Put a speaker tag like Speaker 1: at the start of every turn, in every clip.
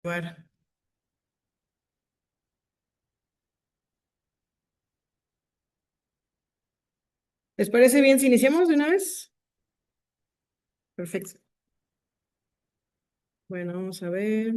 Speaker 1: Bueno, ¿les parece bien si iniciamos de una vez? Perfecto. Bueno, vamos a ver.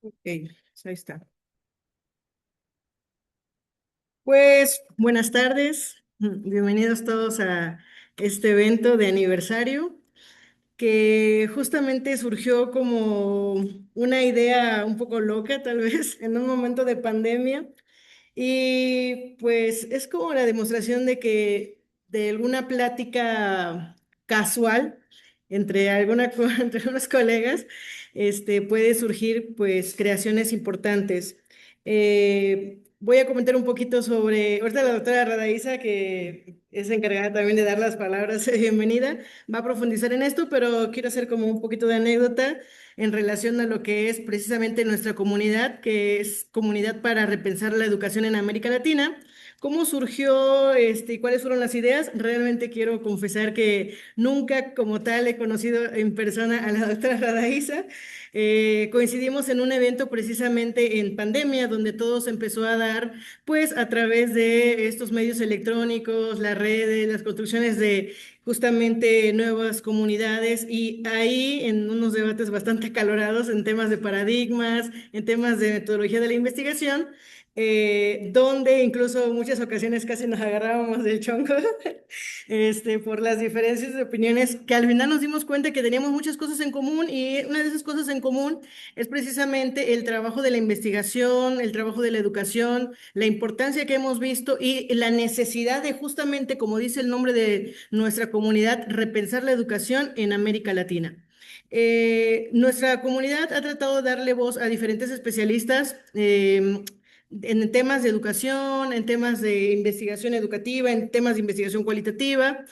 Speaker 1: Ok, pues ahí está. Pues buenas tardes. Bienvenidos todos a este evento de aniversario que justamente surgió como una idea un poco loca, tal vez, en un momento de pandemia. Y pues es como la demostración de que de alguna plática casual entre unos colegas, puede surgir pues creaciones importantes. Voy a comentar un poquito sobre, ahorita la doctora Radaiza, que es encargada también de dar las palabras de bienvenida, va a profundizar en esto, pero quiero hacer como un poquito de anécdota en relación a lo que es precisamente nuestra comunidad, que es Comunidad para Repensar la Educación en América Latina. ¿Cómo surgió, y cuáles fueron las ideas? Realmente quiero confesar que nunca como tal he conocido en persona a la doctora Radaiza. Coincidimos en un evento precisamente en pandemia, donde todo se empezó a dar pues a través de estos medios electrónicos, las redes, las construcciones de justamente nuevas comunidades y ahí en unos debates bastante acalorados en temas de paradigmas, en temas de metodología de la investigación, donde incluso en muchas ocasiones casi nos agarrábamos del chonco, por las diferencias de opiniones, que al final nos dimos cuenta que teníamos muchas cosas en común y una de esas cosas en común es precisamente el trabajo de la investigación, el trabajo de la educación, la importancia que hemos visto y la necesidad de justamente, como dice el nombre de nuestra comunidad, repensar la educación en América Latina. Nuestra comunidad ha tratado de darle voz a diferentes especialistas en temas de educación, en temas de investigación educativa, en temas de investigación cualitativa,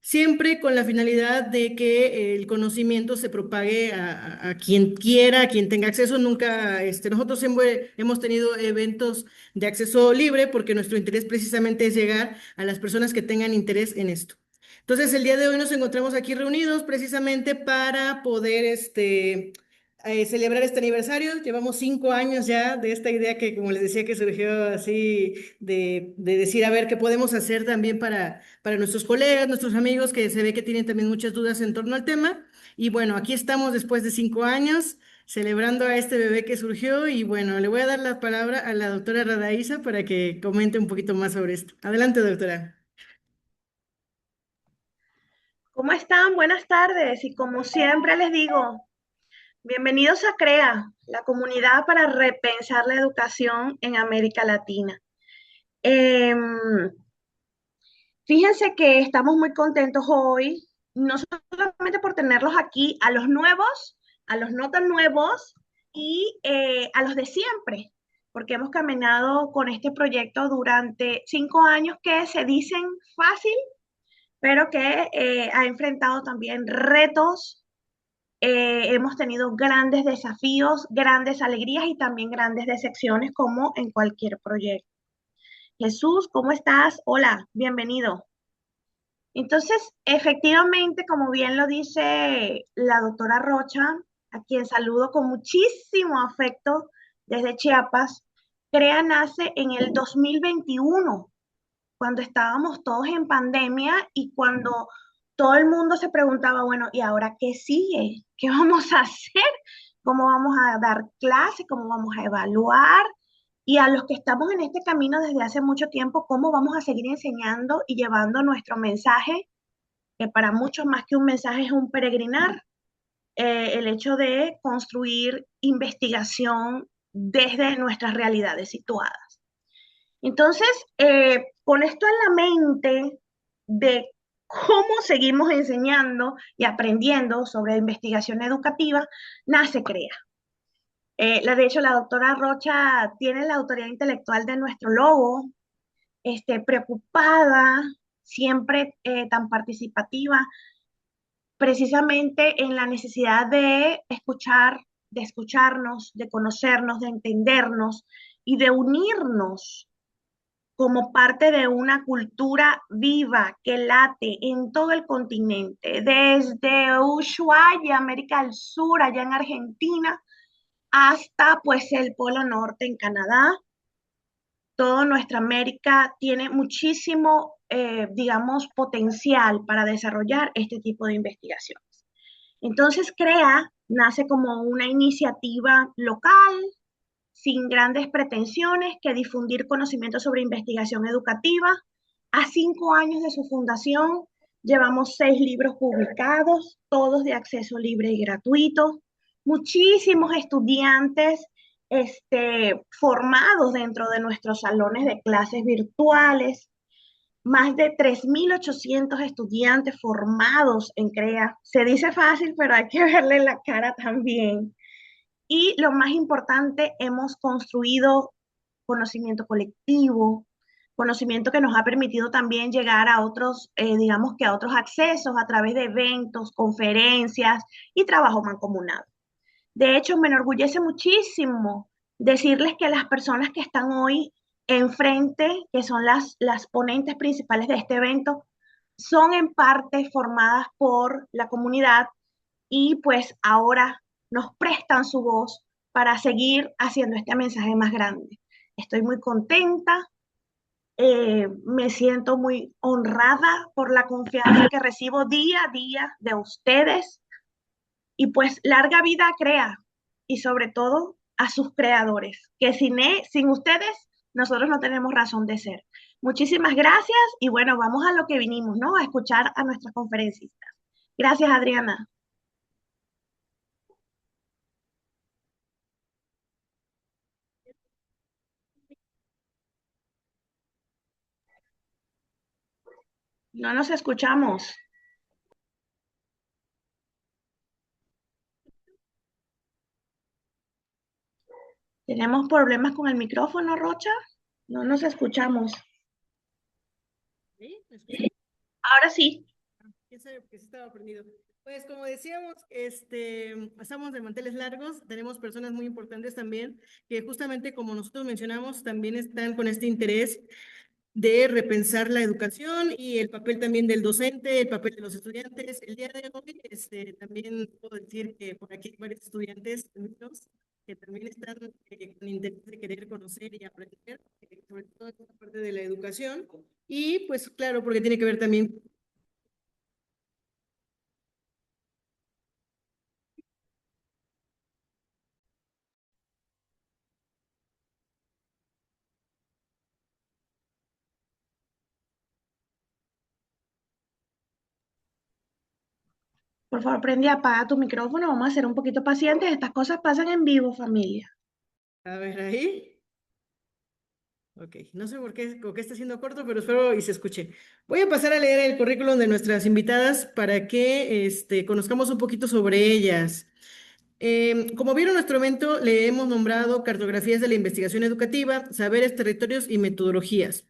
Speaker 1: siempre con la finalidad de que el conocimiento se propague a quien quiera, a quien tenga acceso. Nunca, nosotros siempre hemos tenido eventos de acceso libre porque nuestro interés precisamente es llegar a las personas que tengan interés en esto. Entonces, el día de hoy nos encontramos aquí reunidos precisamente para poder, celebrar este aniversario. Llevamos 5 años ya de esta idea que, como les decía, que surgió así de decir, a ver, qué podemos hacer también para nuestros colegas, nuestros amigos, que se ve que tienen también muchas dudas en torno al tema. Y bueno, aquí estamos después de 5 años celebrando a este bebé que surgió y bueno, le voy a dar la palabra a la doctora Radaiza para que comente un poquito más sobre esto. Adelante, doctora.
Speaker 2: ¿Cómo están? Buenas tardes. Y como siempre les digo, bienvenidos a CREA, la comunidad para repensar la educación en América Latina. Em, Fíjense que estamos muy contentos hoy, no solamente por tenerlos aquí, a los nuevos, a los no tan nuevos y a los de siempre, porque hemos caminado con este proyecto durante 5 años que se dicen fácil, pero que ha enfrentado también retos. Hemos tenido grandes desafíos, grandes alegrías y también grandes decepciones como en cualquier proyecto. Jesús, ¿cómo estás? Hola, bienvenido. Entonces, efectivamente, como bien lo dice la doctora Rocha, a quien saludo con muchísimo afecto desde Chiapas, CREA nace en el 2021 cuando estábamos todos en pandemia y cuando todo el mundo se preguntaba, bueno, ¿y ahora qué sigue? ¿Qué vamos a hacer? ¿Cómo vamos a dar clases? ¿Cómo vamos a evaluar? Y a los que estamos en este camino desde hace mucho tiempo, ¿cómo vamos a seguir enseñando y llevando nuestro mensaje, que para muchos más que un mensaje es un peregrinar? el hecho de construir investigación desde nuestras realidades situadas. Entonces, con esto en la mente de cómo seguimos enseñando y aprendiendo sobre investigación educativa, nace CREA. De hecho, la doctora Rocha tiene la autoría intelectual de nuestro logo, preocupada, siempre tan participativa, precisamente en la necesidad de escuchar, de escucharnos, de conocernos, de entendernos y de unirnos como parte de una cultura viva que late en todo el continente, desde Ushuaia, América del Sur, allá en Argentina, hasta pues el Polo Norte en Canadá. Toda nuestra América tiene muchísimo, digamos, potencial para desarrollar este tipo de investigaciones. Entonces, CREA nace como una iniciativa local, sin grandes pretensiones, que difundir conocimiento sobre investigación educativa. A 5 años de su fundación, llevamos 6 libros publicados, todos de acceso libre y gratuito. Muchísimos estudiantes formados dentro de nuestros salones de clases virtuales, más de 3.800 estudiantes formados en CREA. Se dice fácil, pero hay que verle la cara también. Y lo más importante, hemos construido conocimiento colectivo, conocimiento que nos ha permitido también llegar a otros, digamos que a otros accesos a través de eventos, conferencias y trabajo mancomunado. De hecho, me enorgullece muchísimo decirles que las personas que están hoy enfrente, que son las ponentes principales de este evento, son en parte formadas por la comunidad y pues ahora nos prestan su voz para seguir haciendo este mensaje más grande. Estoy muy contenta, me siento muy honrada por la confianza que recibo día a día de ustedes y pues larga vida a CREA y sobre todo a sus creadores, que sin ustedes nosotros no tenemos razón de ser. Muchísimas gracias y bueno, vamos a lo que vinimos, ¿no? A escuchar a nuestras conferencistas. Gracias, Adriana. No nos escuchamos. ¿Tenemos problemas con el micrófono, Rocha? No nos escuchamos.
Speaker 1: ¿Sí? ¿Me escuchan?
Speaker 2: Ahora sí.
Speaker 1: ¿Quién sabe? Porque sí estaba prendido. Pues como decíamos, pasamos de manteles largos, tenemos personas muy importantes también, que justamente como nosotros mencionamos, también están con este interés de repensar la educación y el papel también del docente, el papel de los estudiantes. El día de hoy, también puedo decir que por aquí hay varios estudiantes míos que también están con interés de querer conocer y aprender, sobre todo esta parte de la educación. Y pues claro, porque tiene que ver también.
Speaker 2: Por favor, prende y apaga tu micrófono. Vamos a ser un poquito pacientes. Estas cosas pasan en vivo, familia.
Speaker 1: A ver ahí. Ok, no sé por qué está siendo corto, pero espero y se escuche. Voy a pasar a leer el currículum de nuestras invitadas para que conozcamos un poquito sobre ellas. Como vieron nuestro evento, le hemos nombrado Cartografías de la Investigación Educativa, Saberes, Territorios y Metodologías.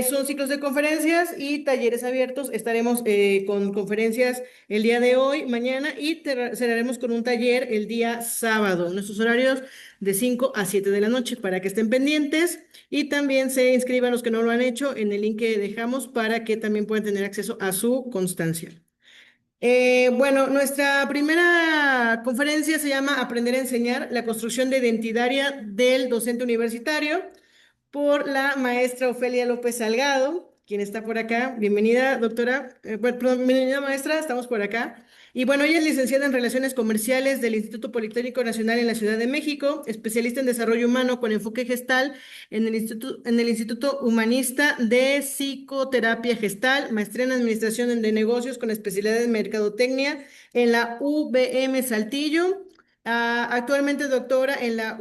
Speaker 1: Son ciclos de conferencias y talleres abiertos. Estaremos con conferencias el día de hoy, mañana y cerraremos con un taller el día sábado. Nuestros horarios de 5 a 7 de la noche para que estén pendientes y también se inscriban los que no lo han hecho en el link que dejamos para que también puedan tener acceso a su constancia. Bueno, nuestra primera conferencia se llama Aprender a enseñar, la construcción de identitaria del docente universitario por la maestra Ofelia López Salgado. quien está por acá. Bienvenida, doctora, bueno, perdón, bienvenida, maestra, estamos por acá. Y bueno, ella es licenciada en Relaciones Comerciales del Instituto Politécnico Nacional en la Ciudad de México, especialista en desarrollo humano con enfoque gestal en el Instituto Humanista de Psicoterapia Gestal, maestría en Administración de Negocios con especialidad en Mercadotecnia en la UVM Saltillo. Actualmente doctora en la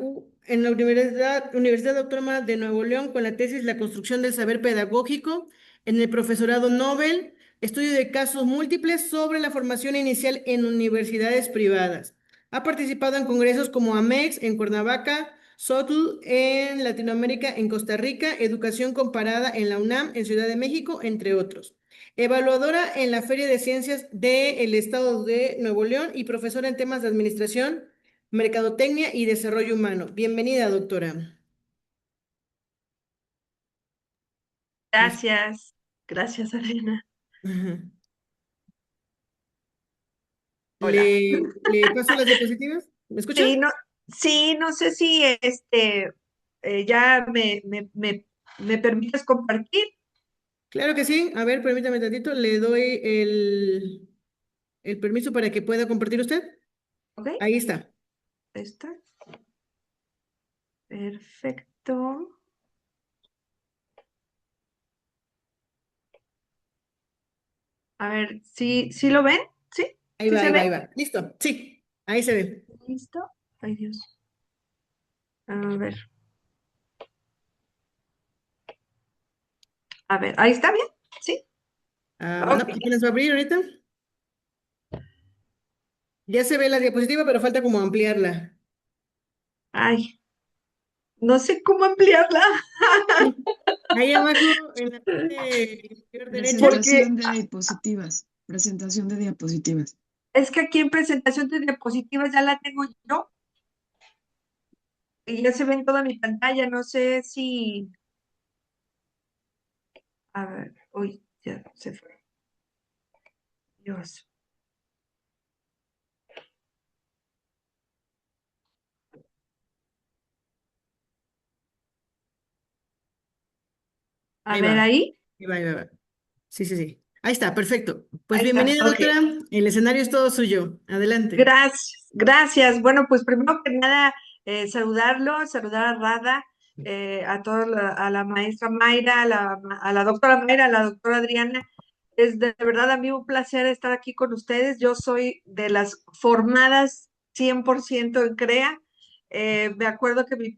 Speaker 1: Universidad Autónoma de Nuevo León con la tesis La construcción del saber pedagógico en el profesorado Nobel, estudio de casos múltiples sobre la formación inicial en universidades privadas. Ha participado en congresos como AMEX en Cuernavaca, SOTL en Latinoamérica en Costa Rica, Educación Comparada en la UNAM en Ciudad de México, entre otros. Evaluadora en la Feria de Ciencias del Estado de Nuevo León y profesora en temas de administración, mercadotecnia y desarrollo humano. Bienvenida, doctora. Es-
Speaker 2: Gracias, gracias, Adriana.
Speaker 1: Ajá.
Speaker 2: Hola.
Speaker 1: ¿Le paso las diapositivas? ¿Me escucha?
Speaker 2: Sí, no, sí, no sé si ya me permites compartir,
Speaker 1: Claro que sí. A ver, permítame tantito. Le doy el permiso para que pueda compartir usted.
Speaker 2: ¿ok?
Speaker 1: Ahí está.
Speaker 2: Está perfecto. A ver, ¿sí lo ven? ¿Sí?
Speaker 1: Ahí
Speaker 2: ¿Sí
Speaker 1: va,
Speaker 2: se
Speaker 1: ahí va, ahí
Speaker 2: ve?
Speaker 1: va. Listo. Sí, ahí se ve.
Speaker 2: ¿Listo? Ay, Dios. A ver, ahí está bien, ¿sí?
Speaker 1: No,
Speaker 2: Ok.
Speaker 1: apenas va a abrir ahorita. Ya se ve la diapositiva, pero falta como ampliarla.
Speaker 2: Ay, no sé cómo ampliarla,
Speaker 1: Ahí abajo, en la parte inferior derecha.
Speaker 2: porque
Speaker 3: Presentación de diapositivas. Presentación de diapositivas.
Speaker 2: es que aquí en presentación de diapositivas ya la tengo yo y ya se ve en toda mi pantalla. No sé si, a ver, uy, ya se fue. Dios. A
Speaker 1: Ahí
Speaker 2: ver
Speaker 1: va.
Speaker 2: ahí.
Speaker 1: Ahí va, ahí va, ahí va. Sí, sí, sí. Ahí está, perfecto. Pues
Speaker 2: Ahí está.
Speaker 1: bienvenida,
Speaker 2: Ok.
Speaker 1: doctora. El escenario es todo suyo. Adelante.
Speaker 2: Gracias, gracias. Bueno, pues primero que nada, saludar a Rada, a la maestra Mayra, a la doctora Mayra, a la doctora Adriana. Es de verdad a mí un placer estar aquí con ustedes. Yo soy de las formadas 100% en CREA. Me acuerdo que mi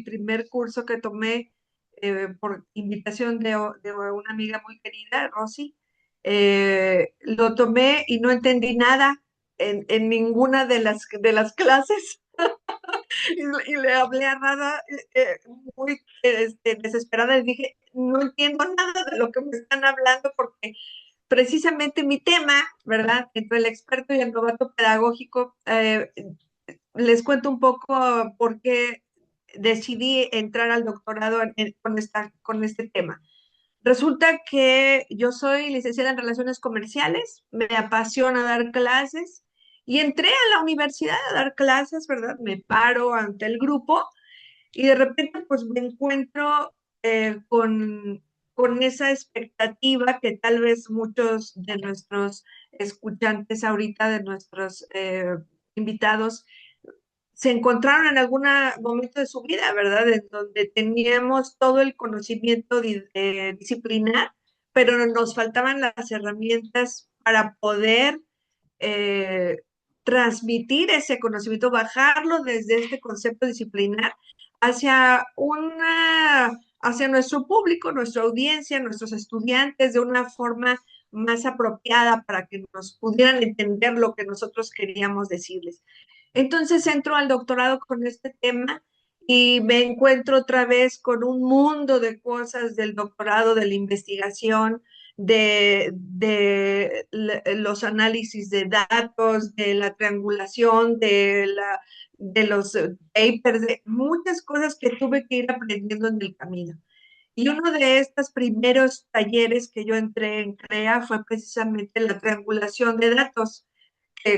Speaker 2: primer curso que tomé por invitación de una amiga muy querida, Rosy, lo tomé y no entendí nada en ninguna de las clases y le hablé a Rada muy desesperada y dije, no entiendo nada de lo que me están hablando porque precisamente mi tema, ¿verdad? Entre el experto y el novato pedagógico, les cuento un poco por qué decidí entrar al doctorado con este tema. Resulta que yo soy licenciada en Relaciones Comerciales, me apasiona dar clases y entré a la universidad a dar clases, ¿verdad? Me paro ante el grupo y de repente pues me encuentro con esa expectativa que tal vez muchos de nuestros escuchantes ahorita, de nuestros invitados, se encontraron en algún momento de su vida, ¿verdad? En donde teníamos todo el conocimiento disciplinar, pero nos faltaban las herramientas para poder eh, transmitir ese conocimiento, bajarlo desde este concepto disciplinar hacia nuestro público, nuestra audiencia, nuestros estudiantes, de una forma más apropiada para que nos pudieran entender lo que nosotros queríamos decirles. Entonces entro al doctorado con este tema y me encuentro otra vez con un mundo de cosas del doctorado, de la investigación, de los análisis de datos, de la triangulación, de los papers, de muchas cosas que tuve que ir aprendiendo en el camino. Y uno de estos primeros talleres que yo entré en CREA fue precisamente la triangulación de datos,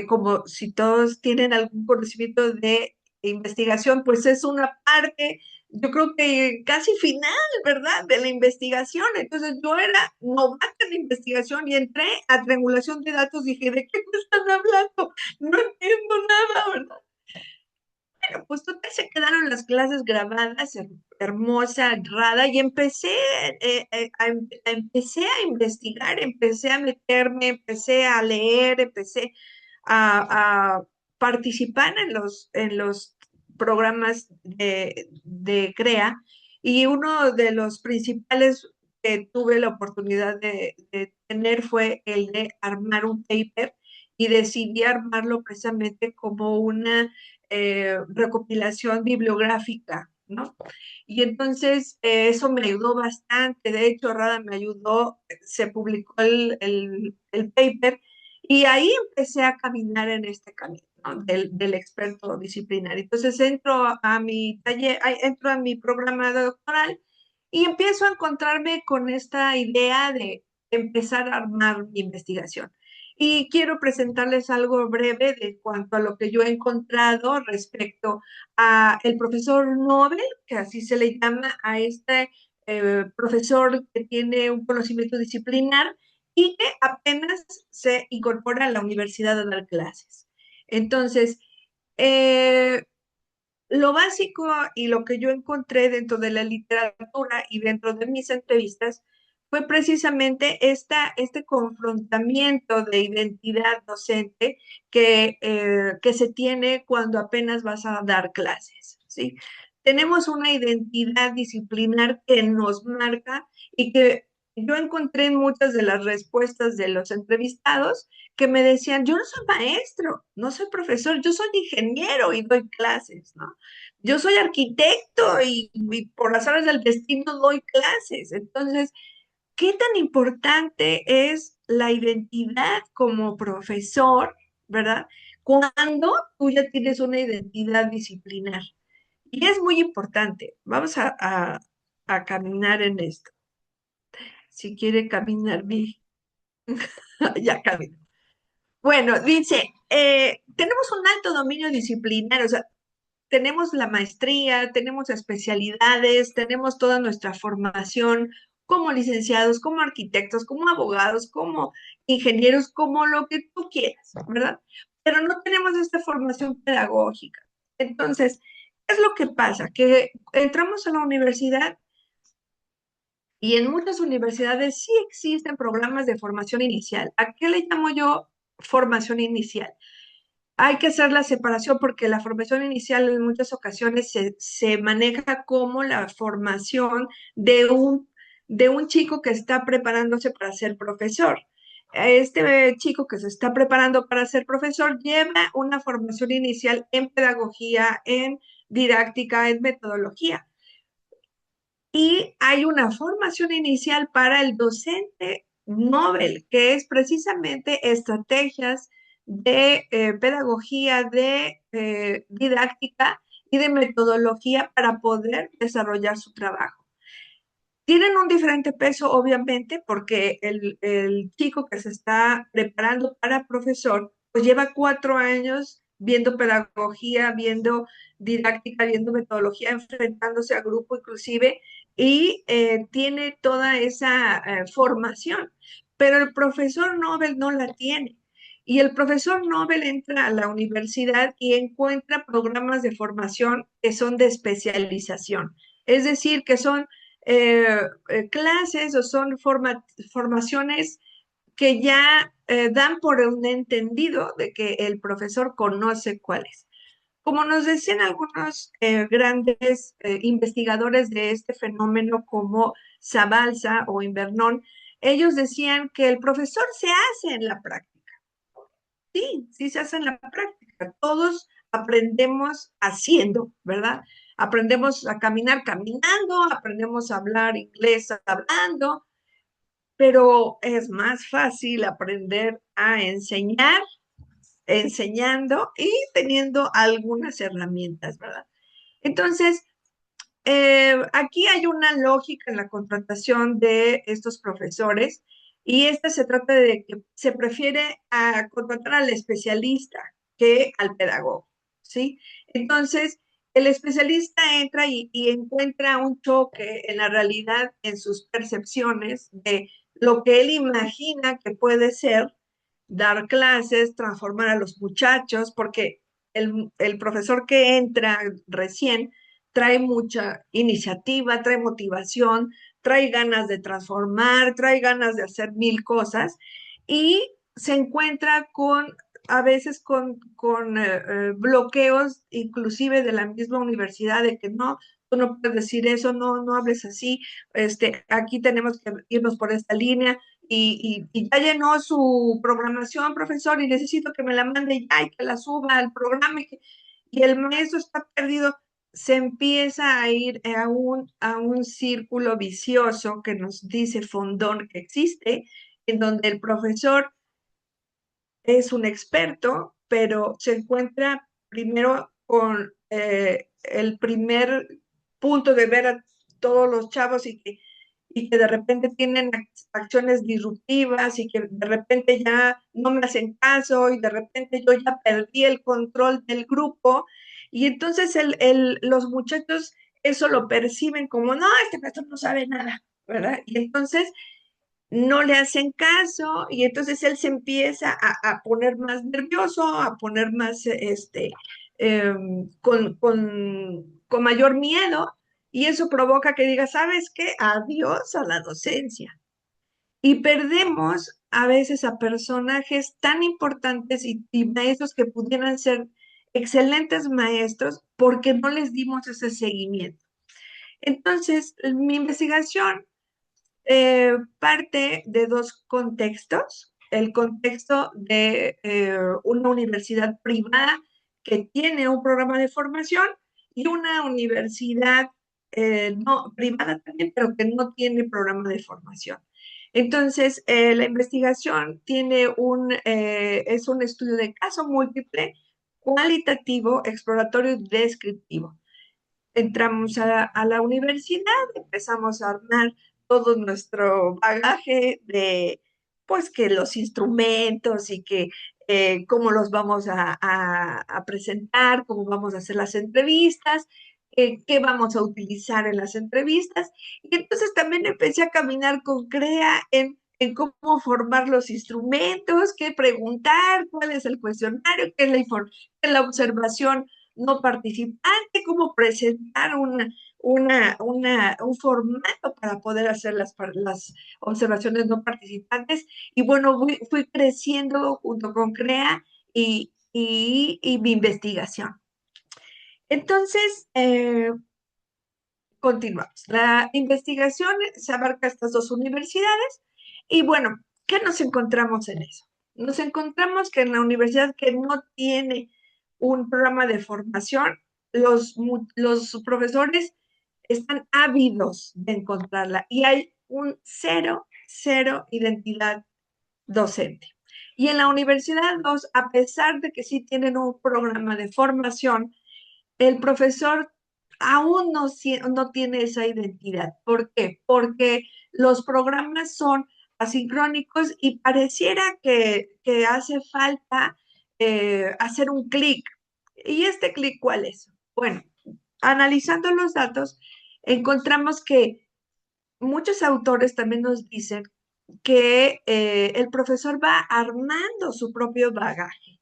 Speaker 2: como si todos tienen algún conocimiento de investigación, pues es una parte
Speaker 4: yo creo que casi final, ¿verdad? De la investigación. Entonces yo era novata en la investigación y entré a triangulación de datos. Dije, ¿de qué me están hablando? No entiendo nada, ¿verdad? Bueno, pues total se quedaron las clases grabadas, hermosa, rada, y empecé a investigar, empecé a meterme, empecé a leer, empecé a participar en los programas de CREA, y uno de los principales que tuve la oportunidad de tener fue el de armar un paper, y decidí armarlo precisamente como una recopilación bibliográfica, ¿no? Y entonces eso me ayudó bastante. De hecho, Rada me ayudó, se publicó el paper, y ahí empecé a caminar en este camino, ¿no? Del experto disciplinario. Entonces entro a mi taller, entro a mi programa doctoral y empiezo a encontrarme con esta idea de empezar a armar mi investigación. Y quiero presentarles algo breve de cuanto a lo que yo he encontrado respecto a el profesor Nobel, que así se le llama a este profesor que tiene un conocimiento disciplinar y que apenas se incorpora a la universidad a dar clases. Entonces, eh, lo básico y lo que yo encontré dentro de la literatura y dentro de mis entrevistas fue precisamente este confrontamiento de identidad docente que se tiene cuando apenas vas a dar clases, ¿sí? Tenemos una identidad disciplinar que nos marca y que yo encontré en muchas de las respuestas de los entrevistados que me decían, yo no soy maestro, no soy profesor, yo soy ingeniero y doy clases, ¿no? Yo soy arquitecto y por las horas del destino doy clases. Entonces, ¿qué tan importante es la identidad como profesor, verdad? Cuando tú ya tienes una identidad disciplinar. Y es muy importante. Vamos a caminar en esto. Si quiere caminar bien, ya camino. Bueno, dice, tenemos un alto dominio disciplinar, o sea, tenemos la maestría, tenemos especialidades, tenemos toda nuestra formación como licenciados, como arquitectos, como abogados, como ingenieros, como lo que tú quieras, ¿verdad? Pero no tenemos esta formación pedagógica. Entonces, ¿qué es lo que pasa? Que entramos a la universidad y en muchas universidades sí existen programas de formación inicial. ¿A qué le llamo yo formación inicial? Hay que hacer la separación porque la formación inicial en muchas ocasiones se maneja como la formación de un chico que está preparándose para ser profesor. Este chico que se está preparando para ser profesor lleva una formación inicial en pedagogía, en didáctica, en metodología. Y hay una formación inicial para el docente Nobel, que es precisamente estrategias de pedagogía, de didáctica y de metodología para poder desarrollar su trabajo. Tienen un diferente peso, obviamente, porque el chico que se está preparando para profesor, pues lleva 4 años viendo pedagogía, viendo didáctica, viendo metodología, enfrentándose a grupo inclusive, y tiene toda esa formación. Pero el profesor Nobel no la tiene. Y el profesor Nobel entra a la universidad y encuentra programas de formación que son de especialización. Es decir, que son clases o son formaciones que ya dan por un entendido de que el profesor conoce cuáles. Como nos decían algunos grandes investigadores de este fenómeno como Zabalza o Invernón, ellos decían que el profesor se hace en la práctica. Sí, sí se hace en la práctica. Todos aprendemos haciendo, ¿verdad? Aprendemos a caminar caminando, aprendemos a hablar inglés hablando, pero es más fácil aprender a enseñar enseñando y teniendo algunas herramientas, ¿verdad? Entonces, aquí hay una lógica en la contratación de estos profesores y esta se trata de que se prefiere a contratar al especialista que al pedagogo, ¿sí? Entonces, el especialista entra y encuentra un choque en la realidad, en sus percepciones de lo que él imagina que puede ser dar clases, transformar a los muchachos, porque el profesor que entra recién trae mucha iniciativa, trae motivación, trae ganas de transformar, trae ganas de hacer mil cosas y se encuentra a veces con bloqueos, inclusive de la misma universidad, de que no, tú no puedes decir eso, no, no hables así, aquí tenemos que irnos por esta línea, y ya llenó su programación, profesor, y necesito que me la mande ya y que la suba al programa, y el maestro está perdido. Se empieza a ir a un círculo vicioso que nos dice Fondón que existe, en donde el profesor es un experto, pero se encuentra primero con el primer punto de ver a todos los chavos y que de repente tienen acciones disruptivas y que de repente ya no me hacen caso y de repente yo ya perdí el control del grupo y entonces los muchachos eso lo perciben como, no, este maestro no sabe nada, ¿verdad? Y entonces no le hacen caso y entonces él se empieza a poner más nervioso, a poner más, con mayor miedo y eso provoca que diga, ¿sabes qué? Adiós a la docencia. Y perdemos a veces a personajes tan importantes y maestros que pudieran ser excelentes maestros porque no les dimos ese seguimiento. Entonces, mi investigación parte de dos contextos. El contexto de una universidad privada que tiene un programa de formación y una universidad no privada también, pero que no tiene programa de formación. Entonces, la investigación es un estudio de caso múltiple, cualitativo, exploratorio y descriptivo. Entramos a la universidad, empezamos a armar todo nuestro bagaje de, pues, que los instrumentos y que cómo los vamos a presentar, cómo vamos a hacer las entrevistas, qué vamos a utilizar en las entrevistas. Y entonces también empecé a caminar con CREA en cómo formar los instrumentos, qué preguntar, cuál es el cuestionario, qué es la observación no participante, cómo presentar un formato para poder hacer las observaciones no participantes. Y bueno, fui creciendo junto con CREA y mi investigación. Entonces, continuamos. La investigación se abarca estas dos universidades y bueno, ¿qué nos encontramos en eso? Nos encontramos que en la universidad que no tiene un programa de formación, los profesores están ávidos de encontrarla y hay un cero identidad docente. Y en la Universidad 2, a pesar de que sí tienen un programa de formación, el profesor aún no tiene esa identidad. ¿Por qué? Porque los programas son asincrónicos y pareciera que hace falta hacer un clic. ¿Y este clic cuál es? Bueno, analizando los datos, encontramos que muchos autores también nos dicen que el profesor va armando su propio bagaje.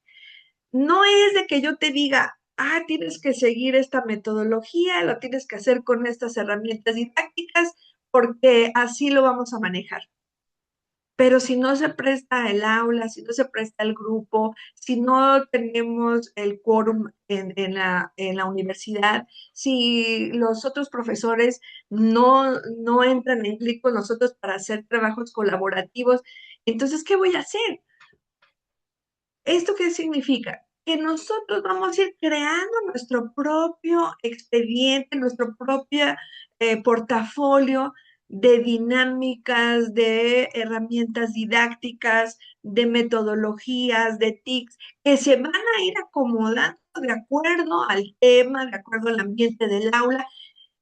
Speaker 4: No es de que yo te diga, tienes que seguir esta metodología, lo tienes que hacer con estas herramientas didácticas, porque así lo vamos a manejar. Pero si no se presta el aula, si no se presta el grupo, si no tenemos el quórum en la universidad, si los otros profesores no entran en clic con nosotros para hacer trabajos colaborativos, entonces, ¿qué voy a hacer? ¿Esto qué significa? Que nosotros vamos a ir creando nuestro propio expediente, nuestro propio portafolio de dinámicas, de herramientas didácticas, de metodologías, de TICs, que se van a ir acomodando de acuerdo al tema, de acuerdo al ambiente del aula.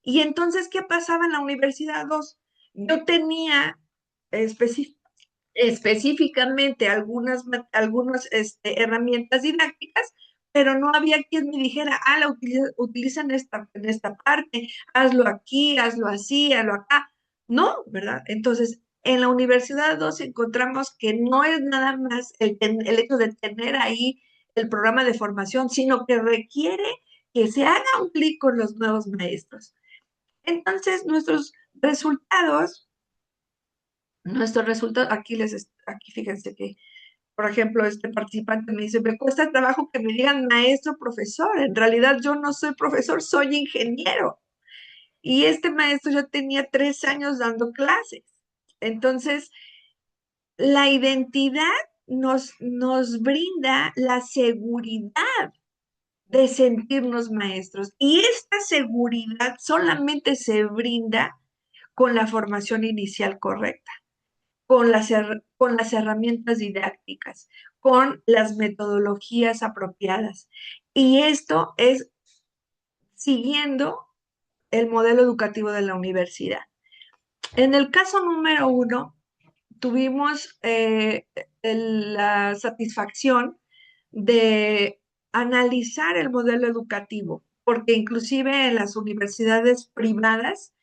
Speaker 4: Y entonces, ¿qué pasaba en la Universidad 2? Yo tenía específicamente algunas herramientas didácticas pero no había quien me dijera, la utiliza en esta parte, hazlo aquí, hazlo así, hazlo acá. No, ¿verdad? Entonces, en la Universidad 2 encontramos que no es nada más el hecho de tener ahí el programa de formación, sino que requiere que se haga un clic con los nuevos maestros. Entonces, nuestros resultados, aquí fíjense que, por ejemplo, este participante me dice, me cuesta trabajo que me digan maestro, profesor. En realidad yo no soy profesor, soy ingeniero. Y este maestro ya tenía 3 años dando clases. Entonces, la identidad nos brinda la seguridad de sentirnos maestros. Y esta seguridad solamente se brinda con la formación inicial correcta, con las herramientas didácticas, con las metodologías apropiadas. Y esto es siguiendo el modelo educativo de la universidad. En el caso número 1, tuvimos la satisfacción de analizar el modelo educativo, porque inclusive en las universidades privadas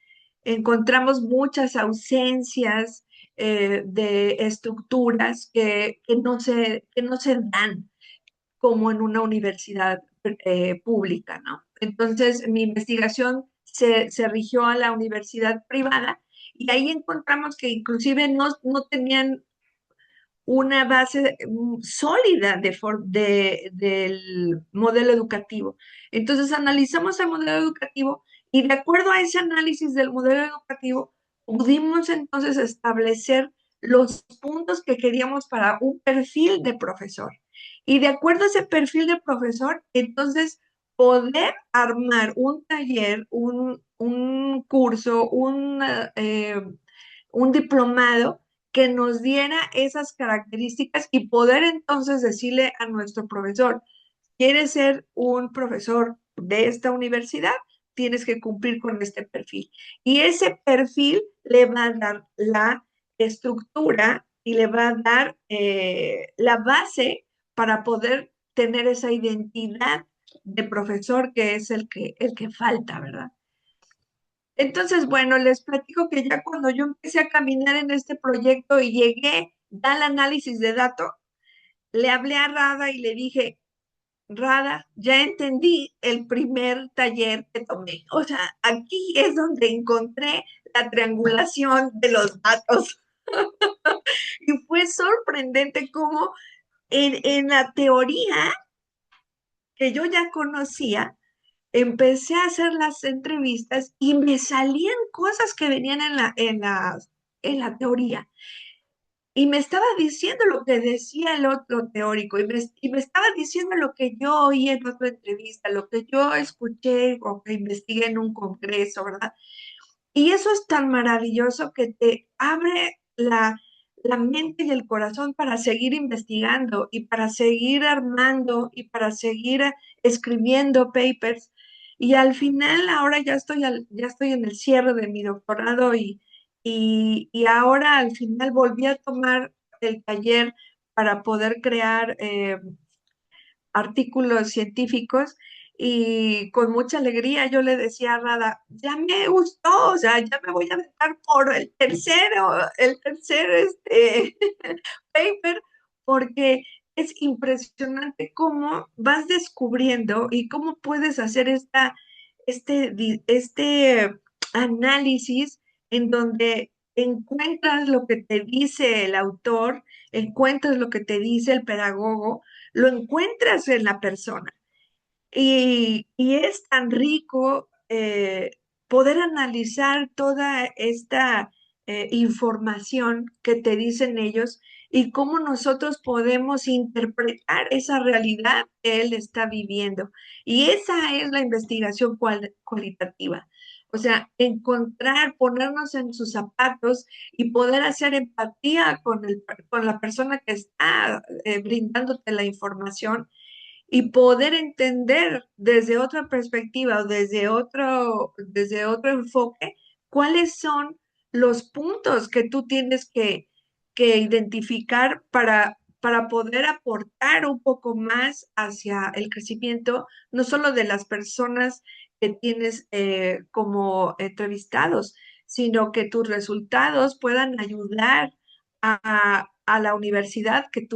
Speaker 4: encontramos muchas ausencias de estructuras que no se dan como en una universidad pública, ¿no? Entonces, mi investigación se rigió a la universidad privada y ahí encontramos que inclusive no tenían una base sólida del modelo educativo. Entonces analizamos el modelo educativo y de acuerdo a ese análisis del modelo educativo, pudimos entonces establecer los puntos que queríamos para un perfil de profesor. Y de acuerdo a ese perfil de profesor, entonces poder armar un taller, un curso, un diplomado que nos diera esas características y poder entonces decirle a nuestro profesor, ¿quieres ser un profesor de esta universidad? Tienes que cumplir con este perfil. Y ese perfil le va a dar la estructura y le va a dar la base para poder tener esa identidad de profesor que es el que falta, ¿verdad? Entonces, bueno, les platico que ya cuando yo empecé a caminar en este proyecto y llegué al análisis de datos, le hablé a Rada y le dije, Rada, ya entendí el primer taller que tomé. O sea, aquí es donde encontré la triangulación de los datos. Y fue sorprendente cómo en la teoría que yo ya conocía, empecé a hacer las entrevistas y me salían cosas que venían en la teoría. Y me estaba diciendo lo que decía el otro teórico y me estaba diciendo lo que yo oí en otra entrevista, lo que yo escuché o que investigué en un congreso, ¿verdad? Y eso es tan maravilloso que te abre la mente y el corazón para seguir investigando y para seguir armando y para seguir escribiendo papers. Y al final, ahora ya estoy en el cierre de mi doctorado y ahora al final volví a tomar el taller para poder crear artículos científicos y con mucha alegría yo le decía a Rada, ya me gustó, o sea, ya me voy a dejar por el tercer paper, porque es impresionante cómo vas descubriendo y cómo puedes hacer este análisis en donde encuentras lo que te dice el autor, encuentras lo que te dice el pedagogo, lo encuentras en la persona. Y es tan rico poder analizar toda esta información que te dicen ellos y cómo nosotros podemos interpretar esa realidad que él está viviendo. Y esa es la investigación cualitativa. O sea, encontrar, ponernos en sus zapatos y poder hacer empatía con la persona que está brindándote la información y poder entender desde otra perspectiva o desde otro enfoque cuáles son los puntos que tú tienes que identificar para para poder aportar un poco más hacia el crecimiento, no solo de las personas que tienes como entrevistados, sino que tus resultados puedan ayudar a la universidad que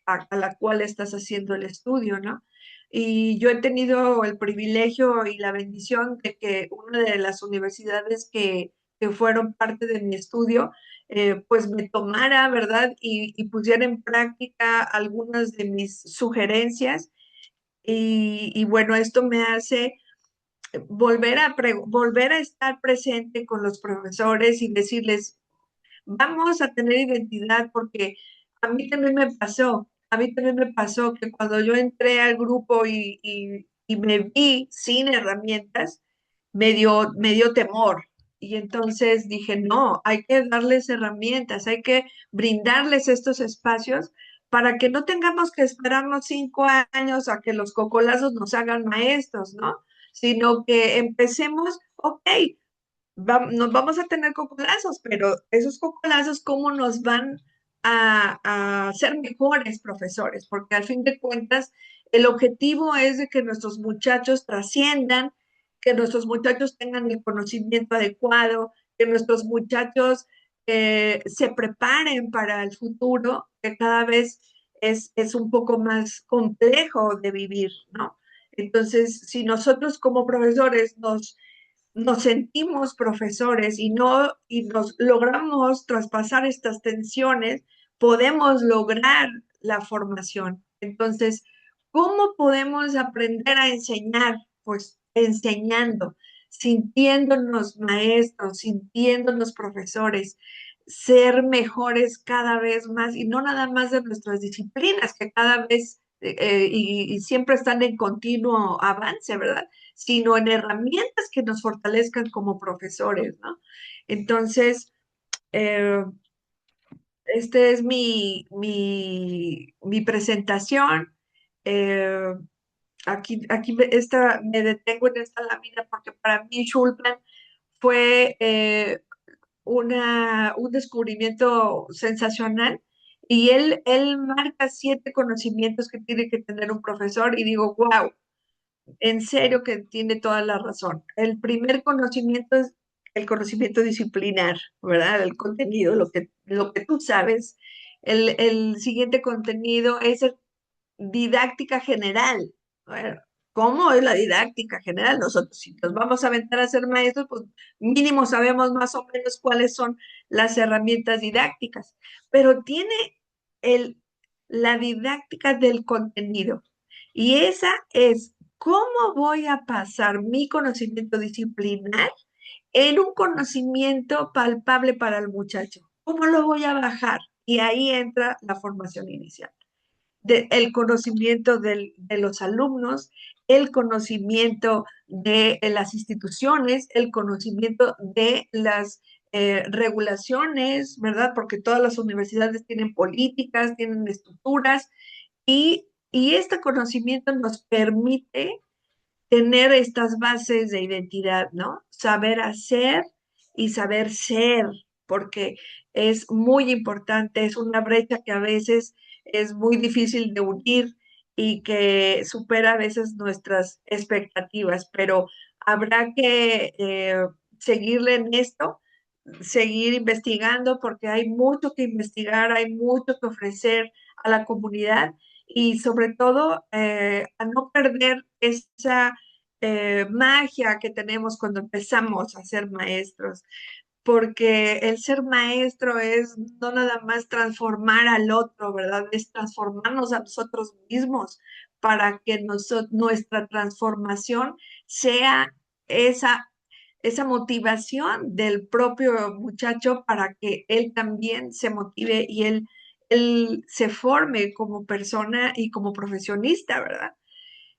Speaker 4: a la cual estás haciendo el estudio, ¿no? Y yo he tenido el privilegio y la bendición de que una de las universidades que fueron parte de mi estudio, pues me tomara, ¿verdad? Y pusiera en práctica algunas de mis sugerencias. Y bueno, esto me hace volver a estar presente con los profesores y decirles, vamos a tener identidad, porque a mí también me pasó que cuando yo entré al grupo y me vi sin herramientas, me dio temor. Y entonces dije, no, hay que darles herramientas, hay que brindarles estos espacios para que no tengamos que esperarnos 5 años a que los cocolazos nos hagan maestros, ¿no? Sino que empecemos, ok, nos vamos a tener cocolazos, pero esos cocolazos, ¿cómo nos van a ser mejores profesores? Porque al fin de cuentas, el objetivo es de que nuestros muchachos trasciendan, que nuestros muchachos tengan el conocimiento adecuado, que nuestros muchachos se preparen para el futuro, que cada vez es un poco más complejo de vivir, ¿no? Entonces, si nosotros como profesores nos sentimos profesores y nos logramos traspasar estas tensiones, podemos lograr la formación. Entonces, ¿cómo podemos aprender a enseñar? Pues enseñando, sintiéndonos maestros, sintiéndonos profesores, ser mejores cada vez más y no nada más de nuestras disciplinas, que cada vez y siempre están en continuo avance, ¿verdad? Sino en herramientas que nos fortalezcan como profesores, ¿no? Entonces, eh, este es mi presentación. Eh, me detengo en esta lámina porque para mí Schulman fue un descubrimiento sensacional y él marca 7 conocimientos que tiene que tener un profesor y digo, wow, en serio que tiene toda la razón. El primer conocimiento es el conocimiento disciplinar, ¿verdad? El contenido, lo que tú sabes. El siguiente contenido es didáctica general. Bueno, ¿cómo es la didáctica general? Nosotros, si nos vamos a aventar a ser maestros, pues mínimo sabemos más o menos cuáles son las herramientas didácticas, pero tiene el, la didáctica del contenido. Y esa es cómo voy a pasar mi conocimiento disciplinar en un conocimiento palpable para el muchacho. ¿Cómo lo voy a bajar? Y ahí entra la formación inicial el conocimiento de los alumnos, el conocimiento de las instituciones, el conocimiento de las regulaciones, ¿verdad? Porque todas las universidades tienen políticas, tienen estructuras y este conocimiento nos permite tener estas bases de identidad, ¿no? Saber hacer y saber ser, porque es muy importante, es una brecha que a veces es muy difícil de unir y que supera a veces nuestras expectativas, pero habrá que seguirle en esto, seguir investigando, porque hay mucho que investigar, hay mucho que ofrecer a la comunidad y sobre todo a no perder esa magia que tenemos cuando empezamos a ser maestros, porque el ser maestro es no nada más transformar al otro, ¿verdad? Es transformarnos a nosotros mismos para que nuestra transformación sea esa, esa motivación del propio muchacho para que él también se motive y él se forme como persona y como profesionista, ¿verdad?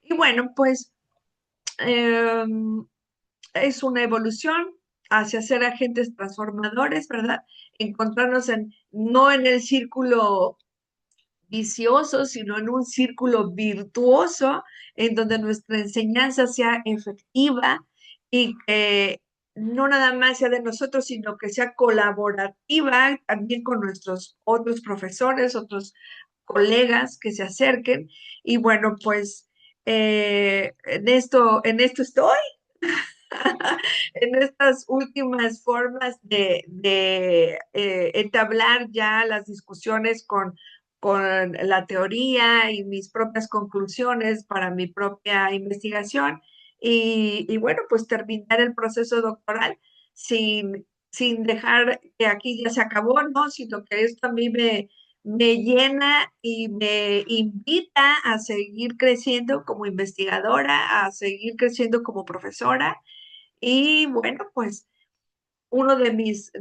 Speaker 4: Y bueno, pues eh, es una evolución hacia ser agentes transformadores, ¿verdad? Encontrarnos no en el círculo vicioso, sino en un círculo virtuoso, en donde nuestra enseñanza sea efectiva y que no nada más sea de nosotros, sino que sea colaborativa también con nuestros otros profesores, otros colegas que se acerquen. Y bueno, pues en esto estoy. En estas últimas formas de entablar ya las discusiones con la teoría y mis propias conclusiones para mi propia investigación y bueno, pues terminar el proceso doctoral sin dejar que aquí ya se acabó, ¿no? Sino que esto a mí me llena y me invita a seguir creciendo como investigadora, a seguir creciendo como profesora y bueno, pues uno de mis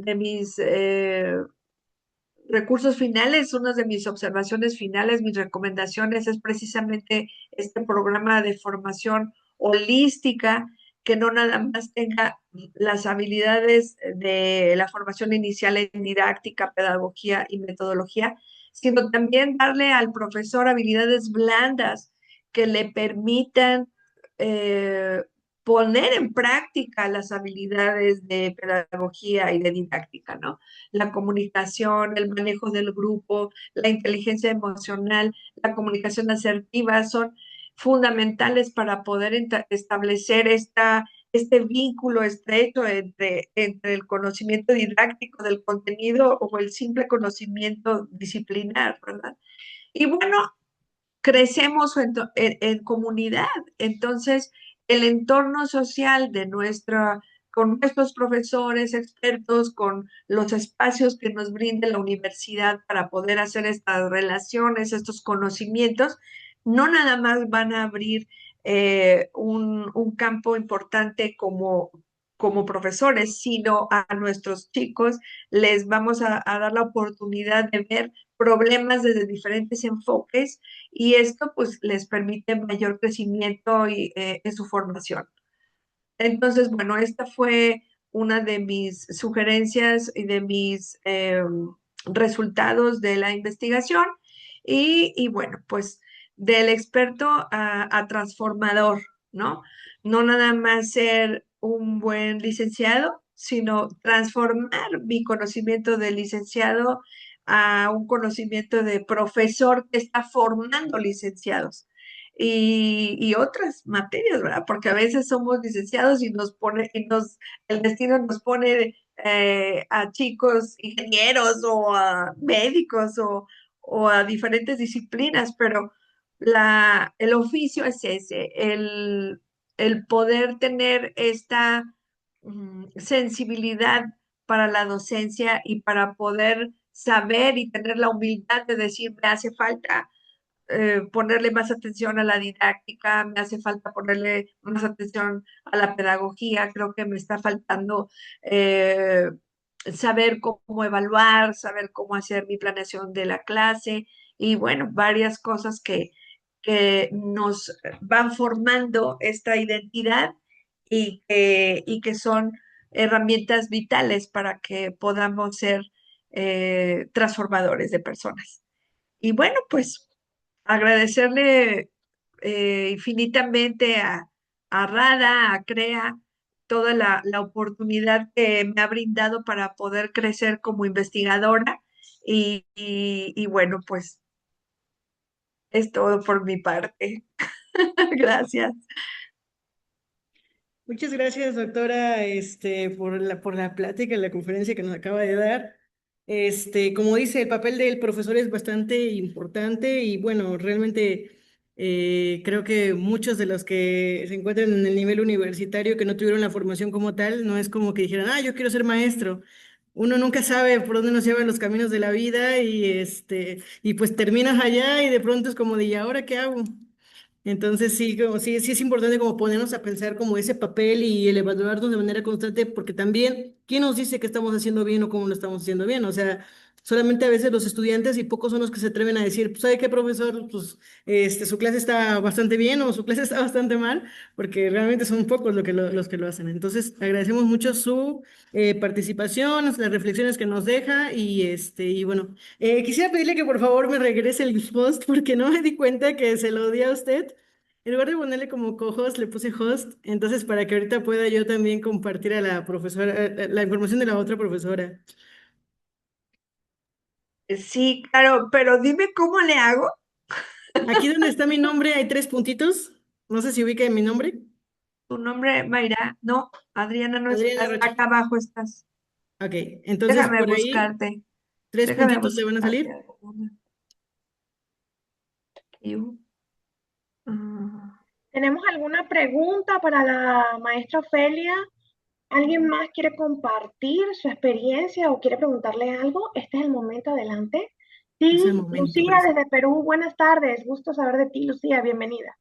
Speaker 4: recursos finales, una de mis observaciones finales, mis recomendaciones es precisamente este programa de formación holística que no nada más tenga las habilidades de la formación inicial en didáctica, pedagogía y metodología, sino también darle al profesor habilidades blandas que le permitan eh, poner en práctica las habilidades de pedagogía y de didáctica, ¿no? La comunicación, el manejo del grupo, la inteligencia emocional, la comunicación asertiva son fundamentales para poder establecer este vínculo estrecho entre el conocimiento didáctico del contenido o el simple conocimiento disciplinar, ¿verdad? Y bueno, crecemos en comunidad. Entonces, el entorno social con nuestros profesores expertos, con los espacios que nos brinde la universidad para poder hacer estas relaciones, estos conocimientos, no nada más van a abrir un campo importante como profesores, sino a nuestros chicos les vamos a dar la oportunidad de ver problemas desde diferentes enfoques y esto pues les permite mayor crecimiento en su formación. Entonces, bueno, esta fue una de mis sugerencias y de mis resultados de la investigación y bueno, pues del experto a transformador, ¿no? No nada más ser un buen licenciado, sino transformar mi conocimiento de licenciado a un conocimiento de profesor que está formando licenciados y otras materias, ¿verdad? Porque a veces somos licenciados y el destino nos pone a chicos ingenieros o a médicos o a diferentes disciplinas, pero el oficio es ese, el poder tener esta sensibilidad para la docencia y para poder saber y tener la humildad de decir, me hace falta ponerle más atención a la didáctica, me hace falta ponerle más atención a la pedagogía, creo que me está faltando eh, saber cómo evaluar, saber cómo hacer mi planeación de la clase y bueno, varias cosas que nos van formando esta identidad y que son herramientas vitales para que podamos ser transformadores de personas. Y bueno, pues agradecerle infinitamente a Rada, a CREA, toda la oportunidad que me ha brindado para poder crecer como investigadora. Y bueno, pues es todo por mi parte. Gracias.
Speaker 1: Muchas gracias, doctora, por la plática, la conferencia que nos acaba de dar. Como dice, el papel del profesor es bastante importante y bueno, realmente creo que muchos de los que se encuentran en el nivel universitario que no tuvieron la formación como tal, no es como que dijeran, ah, yo quiero ser maestro. Uno nunca sabe por dónde nos llevan los caminos de la vida y pues terminas allá y de pronto es como de, ¿y ahora qué hago? Entonces sí, sí es importante como ponernos a pensar como ese papel y el evaluarnos de manera constante, porque también, ¿quién nos dice que estamos haciendo bien o cómo lo estamos haciendo bien? O sea, solamente a veces los estudiantes y pocos son los que se atreven a decir, pues, ¿sabe qué, profesor? Pues su clase está bastante bien o su clase está bastante mal, porque realmente son pocos los que lo hacen. Entonces, agradecemos mucho su participación, las reflexiones que nos deja y bueno, quisiera pedirle que por favor me regrese el post porque no me di cuenta que se lo di a usted. En lugar de ponerle como co-host, le puse host, entonces para que ahorita pueda yo también compartir a la profesora, la información de la otra profesora.
Speaker 4: Sí, claro, pero dime cómo le hago.
Speaker 1: Aquí donde está mi nombre hay tres puntitos. No sé si ubica mi nombre.
Speaker 4: Tu nombre, Mayra. No, Adriana, no
Speaker 1: Adriana
Speaker 4: estás.
Speaker 1: Rocha.
Speaker 4: Acá abajo estás.
Speaker 1: Ok, entonces
Speaker 4: Déjame
Speaker 1: por ahí
Speaker 4: buscarte.
Speaker 1: tres
Speaker 4: Déjame
Speaker 1: puntitos le van a
Speaker 4: buscarte.
Speaker 1: salir.
Speaker 4: You. Ah,
Speaker 2: ¿Tenemos alguna pregunta para la maestra Ofelia? ¿Alguien más quiere compartir su experiencia o quiere preguntarle algo? Este es el momento, adelante.
Speaker 1: Es el
Speaker 2: Sí,
Speaker 1: momento,
Speaker 2: Lucía
Speaker 1: parece.
Speaker 2: desde Perú, buenas tardes. Gusto saber de ti, Lucía, bienvenida.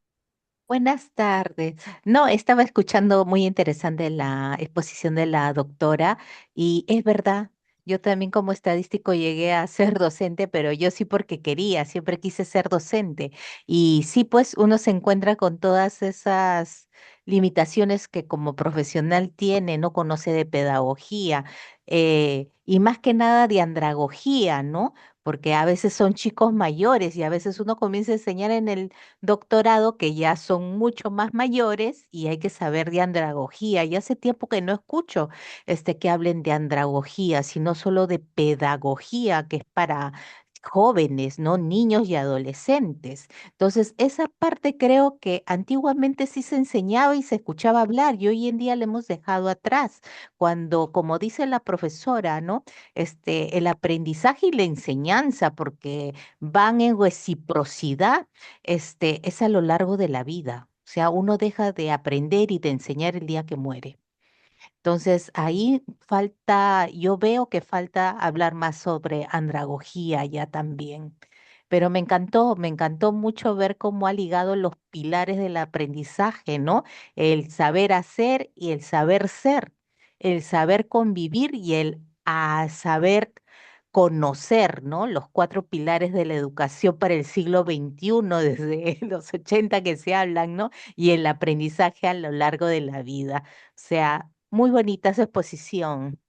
Speaker 5: Buenas tardes. No, estaba escuchando muy interesante la exposición de la doctora y es verdad, yo también como estadístico llegué a ser docente, pero yo sí porque quería, siempre quise ser docente. Y sí, pues uno se encuentra con todas esas limitaciones que como profesional tiene, no conoce de pedagogía y más que nada de andragogía, ¿no? Porque a veces son chicos mayores y a veces uno comienza a enseñar en el doctorado que ya son mucho más mayores y hay que saber de andragogía. Y hace tiempo que no escucho que hablen de andragogía, sino solo de pedagogía, que es para jóvenes, ¿no? Niños y adolescentes. Entonces, esa parte creo que antiguamente sí se enseñaba y se escuchaba hablar y hoy en día la hemos dejado atrás. Cuando, como dice la profesora, ¿no? El aprendizaje y la enseñanza, porque van en reciprocidad es a lo largo de la vida. O sea, uno deja de aprender y de enseñar el día que muere. Entonces, ahí falta, yo veo que falta hablar más sobre andragogía ya también. Pero me encantó mucho ver cómo ha ligado los pilares del aprendizaje, ¿no? El saber hacer y el saber ser, el saber convivir y el saber conocer, ¿no? Los cuatro pilares de la educación para el siglo XXI, desde los 80 que se hablan, ¿no? Y el aprendizaje a lo largo de la vida. O sea, muy bonita su exposición.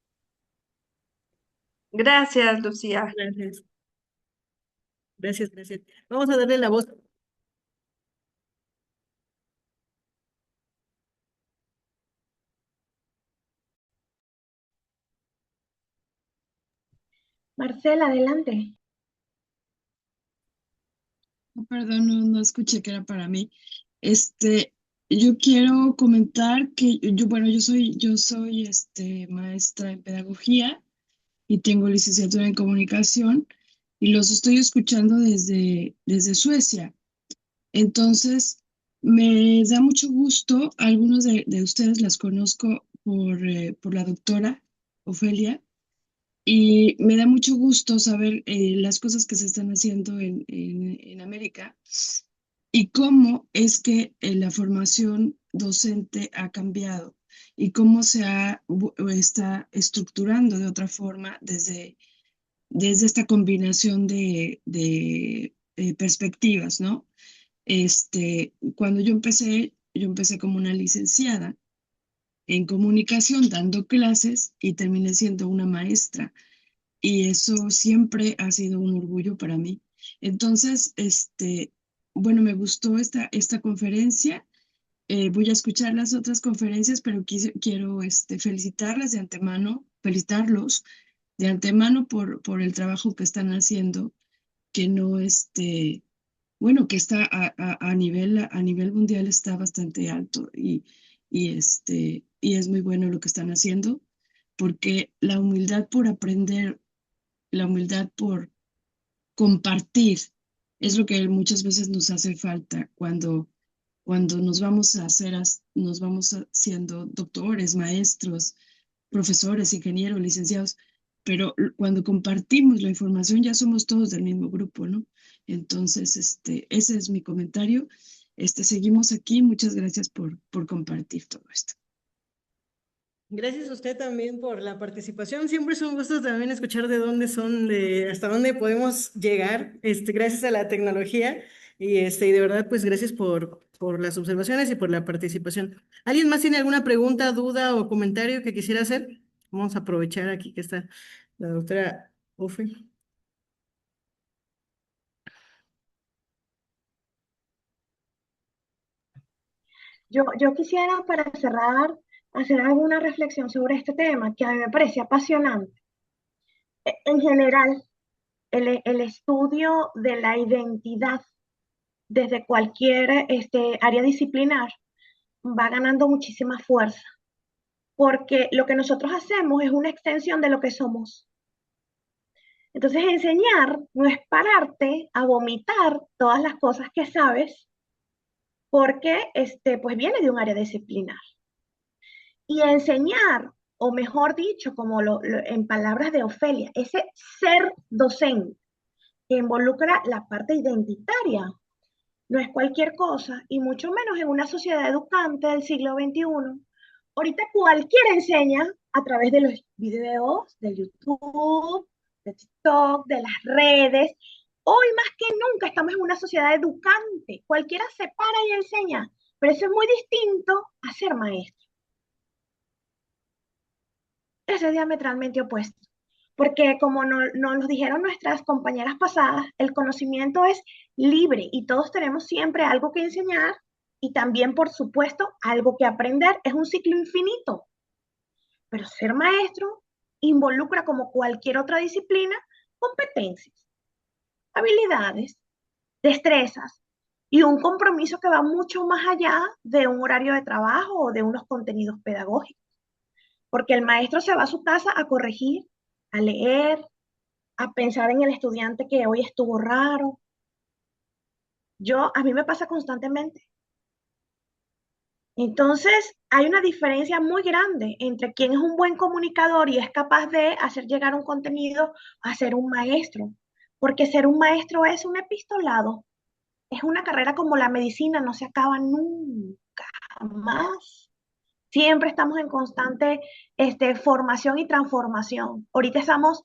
Speaker 4: gracias, Lucía.
Speaker 1: Gracias, gracias, gracias. Vamos a darle la voz.
Speaker 2: Marcela, adelante.
Speaker 3: Perdón, no escuché que era para mí. Este, yo quiero comentar que bueno, yo soy maestra en pedagogía y tengo licenciatura en comunicación y los estoy escuchando desde Suecia. Entonces, me da mucho gusto, algunos de ustedes las conozco por la doctora Ofelia, y me da mucho gusto saber las cosas que se están haciendo en América y cómo es que la formación docente ha cambiado y cómo está estructurando de otra forma desde esta combinación de perspectivas, ¿no? Cuando yo empecé como una licenciada en comunicación dando clases y terminé siendo una maestra y eso siempre ha sido un orgullo para mí. Entonces, bueno, me gustó esta conferencia. Voy a escuchar las otras conferencias, pero quiero felicitarlas de antemano, felicitarlos de antemano por el trabajo que están haciendo, que no, bueno, que está a nivel mundial está bastante alto y es muy bueno lo que están haciendo, porque la humildad por aprender, la humildad por compartir, es lo que muchas veces nos hace falta cuando nos vamos siendo doctores, maestros, profesores, ingenieros, licenciados, pero cuando compartimos la información ya somos todos del mismo grupo, ¿no? Entonces, ese es mi comentario. Seguimos aquí. Muchas gracias por compartir todo esto.
Speaker 1: Gracias a usted también por la participación. Siempre es un gusto también escuchar de dónde son, de hasta dónde podemos llegar, gracias a la tecnología. Y de verdad, pues gracias por las observaciones y por la participación. ¿Alguien más tiene alguna pregunta, duda o comentario que quisiera hacer? Vamos a aprovechar aquí que está la doctora Ofe.
Speaker 2: Yo quisiera para cerrar hacer alguna reflexión sobre este tema que a mí me parece apasionante. En general, el estudio de la identidad desde cualquier área disciplinar va ganando muchísima fuerza, porque lo que nosotros hacemos es una extensión de lo que somos. Entonces, enseñar no es pararte a vomitar todas las cosas que sabes, porque pues viene de un área disciplinar. Y enseñar, o mejor dicho, como en palabras de Ofelia, ese ser docente que involucra la parte identitaria, no es cualquier cosa, y mucho menos en una sociedad educante del siglo XXI. Ahorita cualquiera enseña a través de los videos de YouTube, de TikTok, de las redes. Hoy más que nunca estamos en una sociedad educante. Cualquiera se para y enseña, pero eso es muy distinto a ser maestro. Eso es diametralmente opuesto. Porque como nos dijeron nuestras compañeras pasadas, el conocimiento es libre y todos tenemos siempre algo que enseñar y también, por supuesto, algo que aprender. Es un ciclo infinito. Pero ser maestro involucra, como cualquier otra disciplina, competencias, habilidades, destrezas y un compromiso que va mucho más allá de un horario de trabajo o de unos contenidos pedagógicos. Porque el maestro se va a su casa a corregir, a leer, a pensar en el estudiante que hoy estuvo raro. A mí me pasa constantemente. Entonces, hay una diferencia muy grande entre quien es un buen comunicador y es capaz de hacer llegar un contenido a ser un maestro. Porque ser un maestro es un epistolado. Es una carrera como la medicina, no se acaba nunca, jamás. Siempre estamos en constante formación y transformación. Ahorita estamos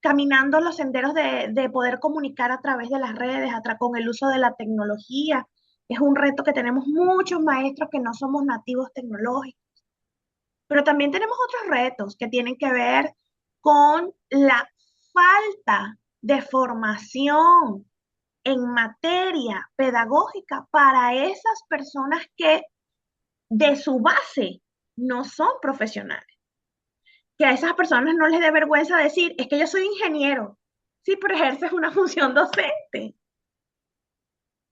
Speaker 2: caminando los senderos de poder comunicar a través de las redes, con el uso de la tecnología. Es un reto que tenemos muchos maestros que no somos nativos tecnológicos. Pero también tenemos otros retos que tienen que ver con la falta de formación en materia pedagógica para esas personas que de su base no son profesionales. Que a esas personas no les dé vergüenza decir, es que yo soy ingeniero. Sí, pero ejerces una función docente.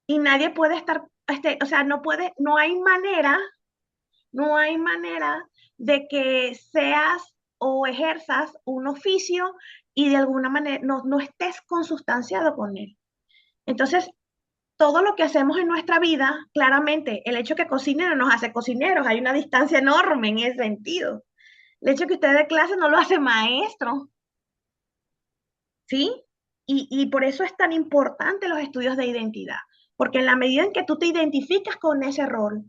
Speaker 2: Y nadie puede estar, o sea, no hay manera de que seas o ejerzas un oficio y de alguna manera no estés consustanciado con él. Entonces, todo lo que hacemos en nuestra vida, claramente, el hecho que cocinen no nos hace cocineros, hay una distancia enorme en ese sentido. El hecho que usted dé clase no lo hace maestro, ¿sí? Y por eso es tan importante los estudios de identidad, porque en la medida en que tú te identificas con ese rol,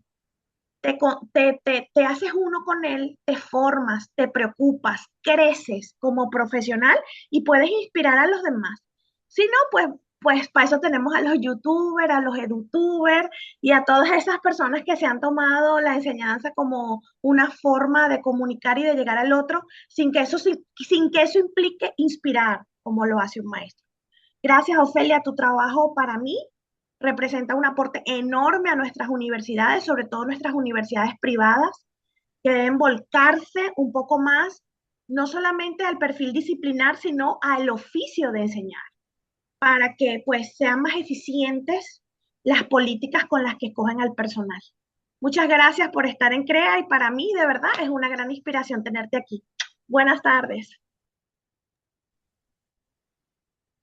Speaker 2: te haces uno con él, te formas, te preocupas, creces como profesional y puedes inspirar a los demás. Si no, pues para eso tenemos a los youtubers, a los edutubers y a todas esas personas que se han tomado la enseñanza como una forma de comunicar y de llegar al otro sin que eso implique inspirar como lo hace un maestro. Gracias, Ofelia, tu trabajo para mí representa un aporte enorme a nuestras universidades, sobre todo nuestras universidades privadas, que deben volcarse un poco más, no solamente al perfil disciplinar, sino al oficio de enseñar, para que pues sean más eficientes las políticas con las que escogen al personal. Muchas gracias por estar en CREA y para mí de verdad es una gran inspiración tenerte aquí. Buenas tardes.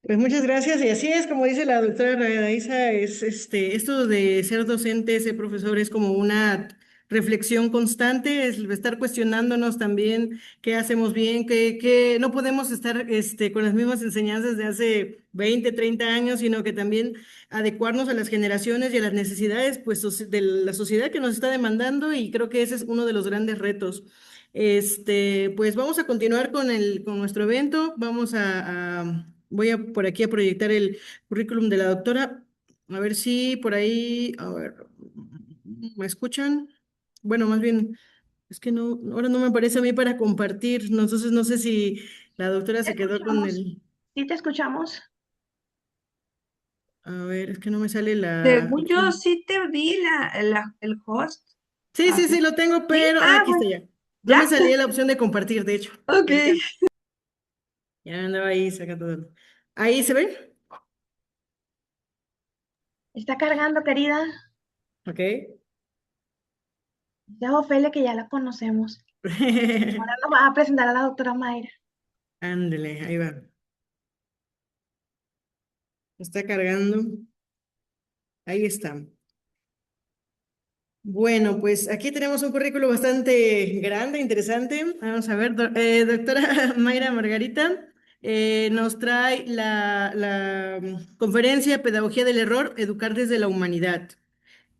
Speaker 1: Pues muchas gracias. Y así es, como dice la doctora Raiza, es esto de ser docente, ser profesor, es como una reflexión constante, es estar cuestionándonos también qué hacemos bien, qué no podemos estar con las mismas enseñanzas de hace 20, 30 años, sino que también adecuarnos a las generaciones y a las necesidades pues, de la sociedad que nos está demandando, y creo que ese es uno de los grandes retos. Pues vamos a continuar con nuestro evento. Voy a por aquí a proyectar el currículum de la doctora. A ver si por ahí, a ver, ¿me escuchan? Bueno, más bien, es que no, ahora no me aparece a mí para compartir. Entonces no sé si la doctora
Speaker 2: ¿Te
Speaker 1: se quedó con
Speaker 2: escuchamos?
Speaker 1: el.
Speaker 2: Sí, te escuchamos.
Speaker 1: A ver, es que no me sale la
Speaker 4: Según yo,
Speaker 1: opción.
Speaker 4: sí te vi el host.
Speaker 1: Sí,
Speaker 4: A
Speaker 1: sí, sí,
Speaker 4: ver.
Speaker 1: lo tengo,
Speaker 4: Sí,
Speaker 1: pero aquí está
Speaker 4: bueno,
Speaker 1: ya. No me
Speaker 4: ya.
Speaker 1: salía la opción de compartir, de hecho.
Speaker 4: Ok.
Speaker 1: Pero acá ya andaba ahí sacando todo. ¿Ahí se ve?
Speaker 2: Está cargando, querida.
Speaker 1: Ok.
Speaker 2: Ya Ofelia, que ya la conocemos. Ahora nos va a presentar a la doctora Mayra.
Speaker 1: Ándele, ahí va. Está cargando. Ahí está. Bueno, pues aquí tenemos un currículo bastante grande, interesante. Vamos a ver, doctora Mayra Margarita nos trae la conferencia Pedagogía del Error, Educar desde la Humanidad.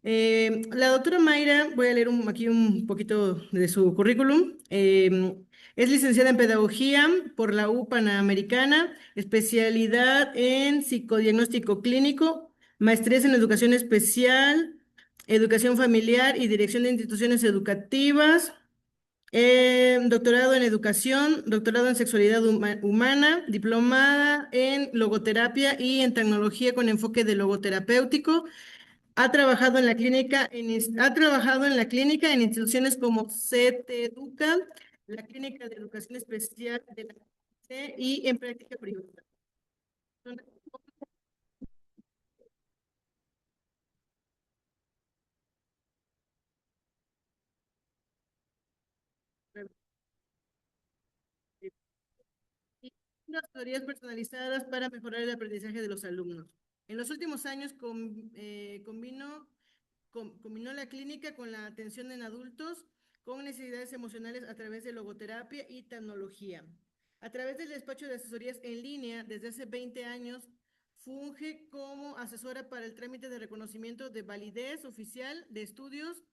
Speaker 1: La doctora Mayra, voy a leer aquí un poquito de su currículum. Es licenciada en Pedagogía por la U Panamericana, especialidad en psicodiagnóstico clínico, maestrías en educación especial, educación familiar y dirección de instituciones educativas, doctorado en educación, doctorado en sexualidad humana, diplomada en logoterapia y en tecnología con enfoque de logoterapéutico. Ha trabajado en la clínica en instituciones como CT Educa, la Clínica de Educación Especial de la UNICEF y en práctica privada. Y unas teorías personalizadas para mejorar el aprendizaje de los alumnos. En los últimos años combinó la clínica con la atención en adultos con necesidades emocionales a través de logoterapia y tecnología. A través del despacho de asesorías en línea, desde hace 20 años, funge como asesora para el trámite de reconocimiento de validez oficial de estudios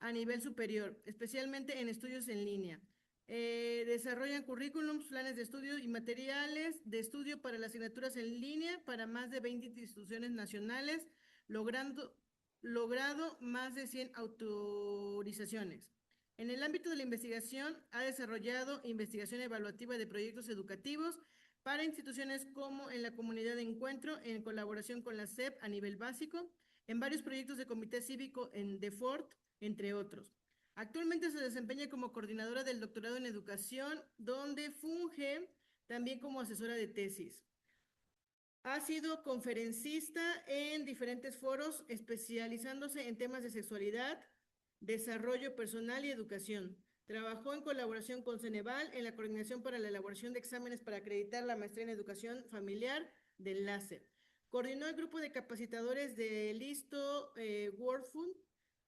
Speaker 1: a nivel superior, especialmente en estudios en línea. Desarrollan currículums, planes de estudio y materiales de estudio para las asignaturas en línea para más de 20 instituciones nacionales, logrado más de 100 autorizaciones. En el ámbito de la investigación, ha desarrollado investigación evaluativa de proyectos educativos para instituciones como en la comunidad de encuentro, en colaboración con la SEP a nivel básico, en varios proyectos de comité cívico en DEFORT, entre otros. Actualmente se desempeña como coordinadora del doctorado en educación, donde funge también como asesora de tesis. Ha sido conferencista en diferentes foros, especializándose en temas de sexualidad, desarrollo personal y educación. Trabajó en colaboración con Ceneval en la coordinación para la elaboración de exámenes para acreditar la maestría en educación familiar del láser. Coordinó el grupo de capacitadores de Listo World Fund,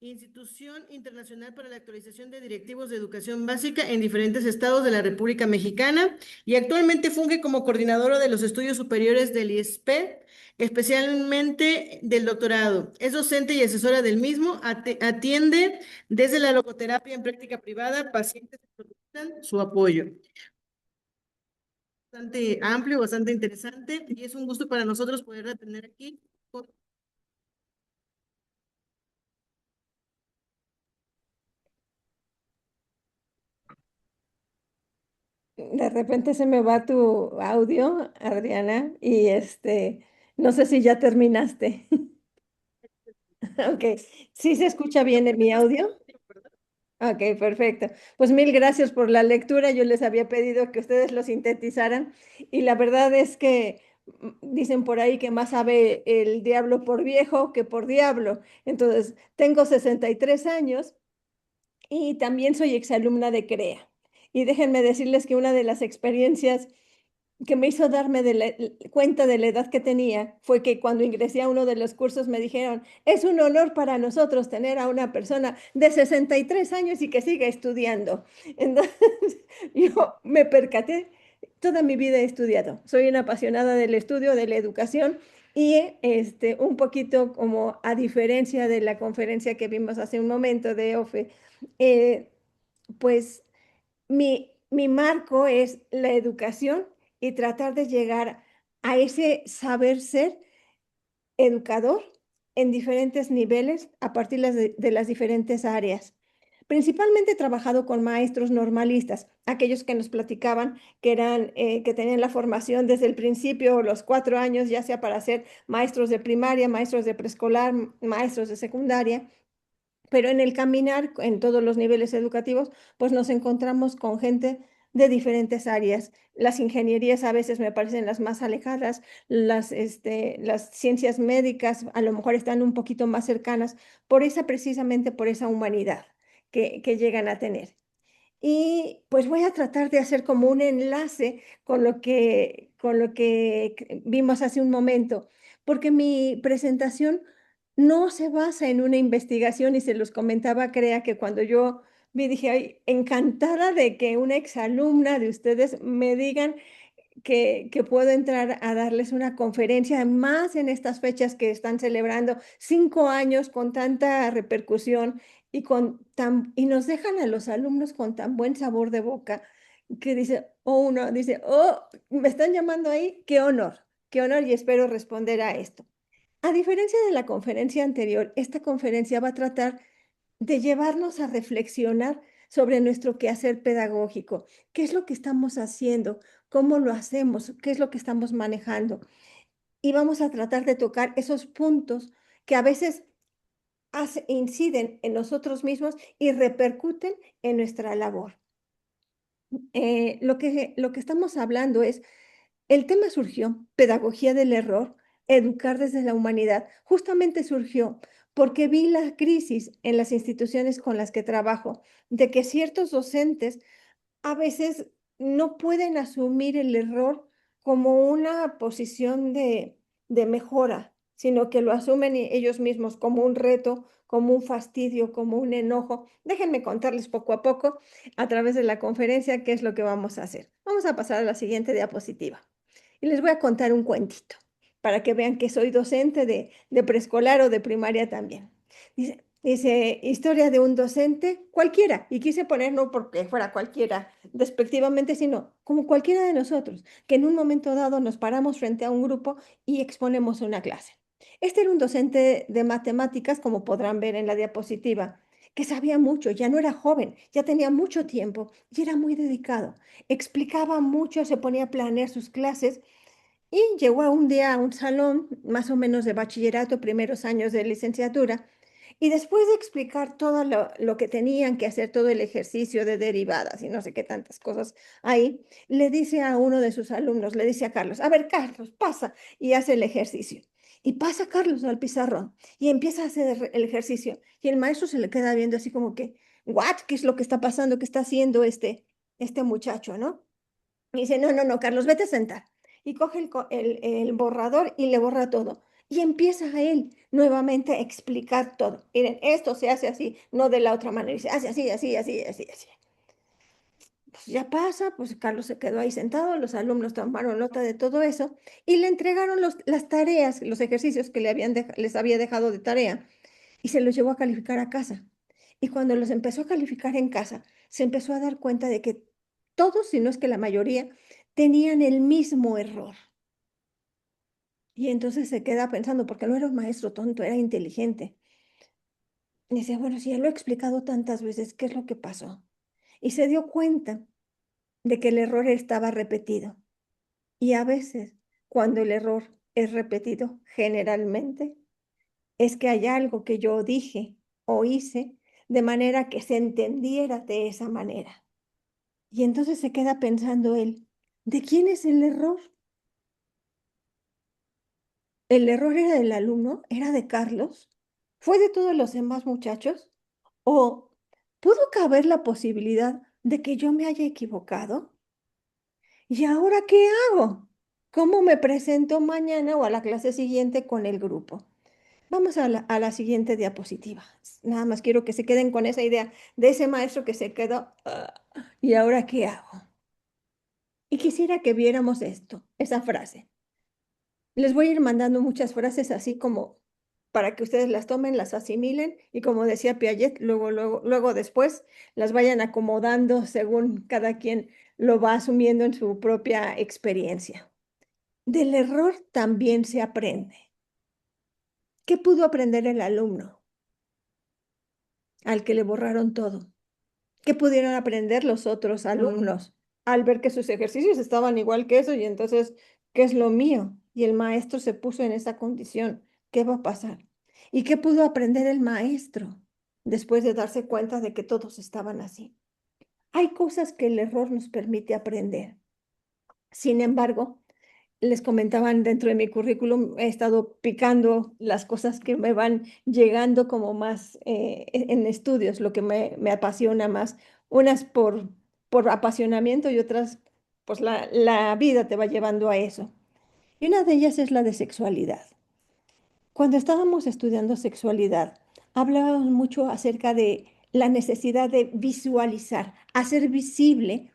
Speaker 1: Institución Internacional para la Actualización de Directivos de Educación Básica en diferentes estados de la República Mexicana y actualmente funge como coordinadora de los estudios superiores del IESPE, especialmente del doctorado. Es docente y asesora del mismo, atiende desde la logoterapia en práctica privada, pacientes que solicitan su apoyo. Bastante amplio, bastante interesante y es un gusto para nosotros poderla tener aquí.
Speaker 6: De repente se me va tu audio, Adriana, y no sé si ya terminaste. Ok, ¿sí se escucha bien en mi audio? Ok, perfecto. Pues mil gracias por la lectura. Yo les había pedido que ustedes lo sintetizaran y la verdad es que dicen por ahí que más sabe el diablo por viejo que por diablo. Entonces, tengo 63 años y también soy exalumna de CREA. Y déjenme decirles que una de las experiencias que me hizo darme cuenta de la edad que tenía fue que cuando ingresé a uno de los cursos me dijeron, es un honor para nosotros tener a una persona de 63 años y que siga estudiando. Entonces, yo me percaté, toda mi vida he estudiado, soy una apasionada del estudio, de la educación y un poquito como a diferencia de la conferencia que vimos hace un momento de OFE, eh, pues mi marco es la educación y tratar de llegar a ese saber ser educador en diferentes niveles a partir de las diferentes áreas. Principalmente he trabajado con maestros normalistas, aquellos que nos platicaban que que tenían la formación desde el principio, los 4 años, ya sea para ser maestros de primaria, maestros de preescolar, maestros de secundaria, pero en el caminar, en todos los niveles educativos, pues nos encontramos con gente de diferentes áreas. Las ingenierías a veces me parecen las más alejadas, las ciencias médicas a lo mejor están un poquito más cercanas precisamente por esa humanidad que llegan a tener. Y pues voy a tratar de hacer como un enlace con lo que vimos hace un momento, porque mi presentación no se basa en una investigación y se los comentaba, Crea, que cuando yo me dije, "Ay, encantada de que una exalumna de ustedes me digan que puedo entrar a darles una conferencia, más en estas fechas que están celebrando 5 años con tanta repercusión y nos dejan a los alumnos con tan buen sabor de boca que dice, o uno dice, oh, me están llamando ahí, qué honor y espero responder a esto. A diferencia de la conferencia anterior, esta conferencia va a tratar de llevarnos a reflexionar sobre nuestro quehacer pedagógico. ¿Qué es lo que estamos haciendo? ¿Cómo lo hacemos? ¿Qué es lo que estamos manejando? Y vamos a tratar de tocar esos puntos que a veces inciden en nosotros mismos y repercuten en nuestra labor. Lo que estamos hablando es, el tema surgió, pedagogía del error, educar desde la humanidad, justamente surgió porque vi la crisis en las instituciones con las que trabajo, de que ciertos docentes a veces no pueden asumir el error como una posición de mejora, sino que lo asumen ellos mismos como un reto, como un fastidio, como un enojo. Déjenme contarles poco a través de la conferencia, qué es lo que vamos a hacer. Vamos a pasar a la siguiente diapositiva. Y les voy a contar un cuentito para que vean que soy docente de preescolar o de primaria también. Dice, historia de un docente cualquiera, y quise poner no porque fuera cualquiera despectivamente, sino como cualquiera de nosotros, que en un momento dado nos paramos frente a un grupo y exponemos una clase. Este era un docente de matemáticas, como podrán ver en la diapositiva, que sabía mucho, ya no era joven, ya tenía mucho tiempo y era muy dedicado. Explicaba mucho, se ponía a planear sus clases y llegó un día a un salón más o menos de bachillerato, primeros años de licenciatura, y después de explicar todo lo que tenían que hacer, todo el ejercicio de derivadas y no sé qué tantas cosas ahí, le dice a uno de sus alumnos, le dice a Carlos, a ver, Carlos, pasa y hace el ejercicio. Y pasa Carlos al pizarrón y empieza a hacer el ejercicio. Y el maestro se le queda viendo así como que, ¿what? ¿Qué es lo que está pasando? ¿Qué está haciendo este muchacho, no? Y dice, no, no, no, Carlos, vete a sentar. Y coge el borrador y le borra todo. Y empieza a él nuevamente a explicar todo. Miren, esto se hace así, no de la otra manera. Y se hace así, así, así, así, así. Pues ya pasa, pues Carlos se quedó ahí sentado, los alumnos tomaron nota de todo eso y le entregaron las tareas, los ejercicios que les había dejado de tarea y se los llevó a calificar a casa. Y cuando los empezó a calificar en casa, se empezó a dar cuenta de que todos, si no es que la mayoría, tenían el mismo error. Y entonces se queda pensando, porque no era un maestro tonto, era inteligente. Y dice, bueno, si ya lo he explicado tantas veces, ¿qué es lo que pasó? Y se dio cuenta de que el error estaba repetido. Y a veces, cuando el error es repetido, generalmente, es que hay algo que yo dije o hice de manera que se entendiera de esa manera. Y entonces se queda pensando él, ¿de quién es el error? ¿El error era del alumno? ¿Era de Carlos? ¿Fue de todos los demás muchachos? ¿O pudo caber la posibilidad de que yo me haya equivocado? ¿Y ahora qué hago? ¿Cómo me presento mañana o a la clase siguiente con el grupo? Vamos a la siguiente diapositiva. Nada más quiero que se queden con esa idea de ese maestro que se quedó. ¿Y ahora qué hago? Y quisiera que viéramos esto, esa frase. Les voy a ir mandando muchas frases así como para que ustedes las tomen, las asimilen y como decía Piaget, luego después las vayan acomodando según cada quien lo va asumiendo en su propia experiencia. Del error también se aprende. ¿Qué pudo aprender el alumno al que le borraron todo? ¿Qué pudieron aprender los otros alumnos al ver que sus ejercicios estaban igual que eso y entonces, ¿qué es lo mío? Y el maestro se puso en esa condición. ¿Qué va a pasar? ¿Y qué pudo aprender el maestro después de darse cuenta de que todos estaban así? Hay cosas que el error nos permite aprender. Sin embargo, les comentaban dentro de mi currículum, he estado picando las cosas que me van llegando como más en estudios, lo que me apasiona más, unas por apasionamiento y otras, pues la vida te va llevando a eso. Y una de ellas es la de sexualidad. Cuando estábamos estudiando sexualidad, hablábamos mucho acerca de la necesidad de visualizar, hacer visible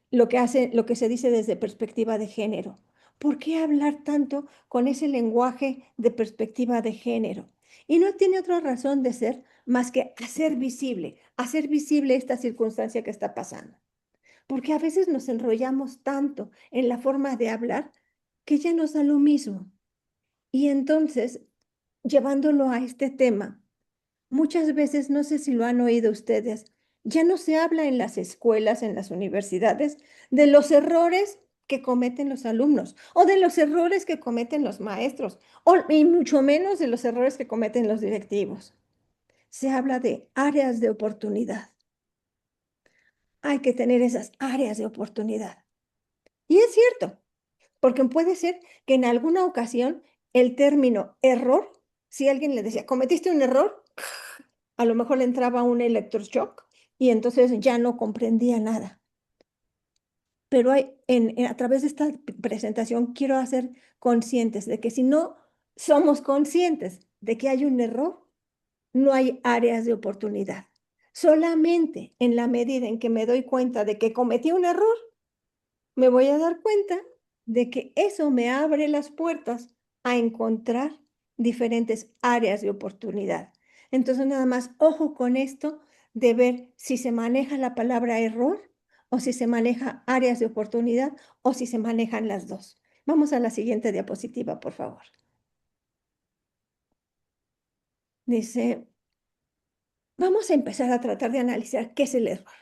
Speaker 6: lo que se dice desde perspectiva de género. ¿Por qué hablar tanto con ese lenguaje de perspectiva de género? Y no tiene otra razón de ser más que hacer visible esta circunstancia que está pasando. Porque a veces nos enrollamos tanto en la forma de hablar que ya nos da lo mismo. Y entonces, llevándolo a este tema, muchas veces, no sé si lo han oído ustedes, ya no se habla en las escuelas, en las universidades, de los errores que cometen los alumnos o de los errores que cometen los maestros y mucho menos de los errores que cometen los directivos. Se habla de áreas de oportunidad. Hay que tener esas áreas de oportunidad. Y es cierto, porque puede ser que en alguna ocasión el término error, si alguien le decía, cometiste un error, a lo mejor le entraba un electroshock y entonces ya no comprendía nada. Pero a través de esta presentación quiero hacer conscientes de que si no somos conscientes de que hay un error, no hay áreas de oportunidad. Solamente en la medida en que me doy cuenta de que cometí un error, me voy a dar cuenta de que eso me abre las puertas a encontrar diferentes áreas de oportunidad. Entonces, nada más, ojo con esto de ver si se maneja la palabra error o si se maneja áreas de oportunidad o si se manejan las dos. Vamos a la siguiente diapositiva, por favor. Dice, vamos a empezar a tratar de analizar qué es el error.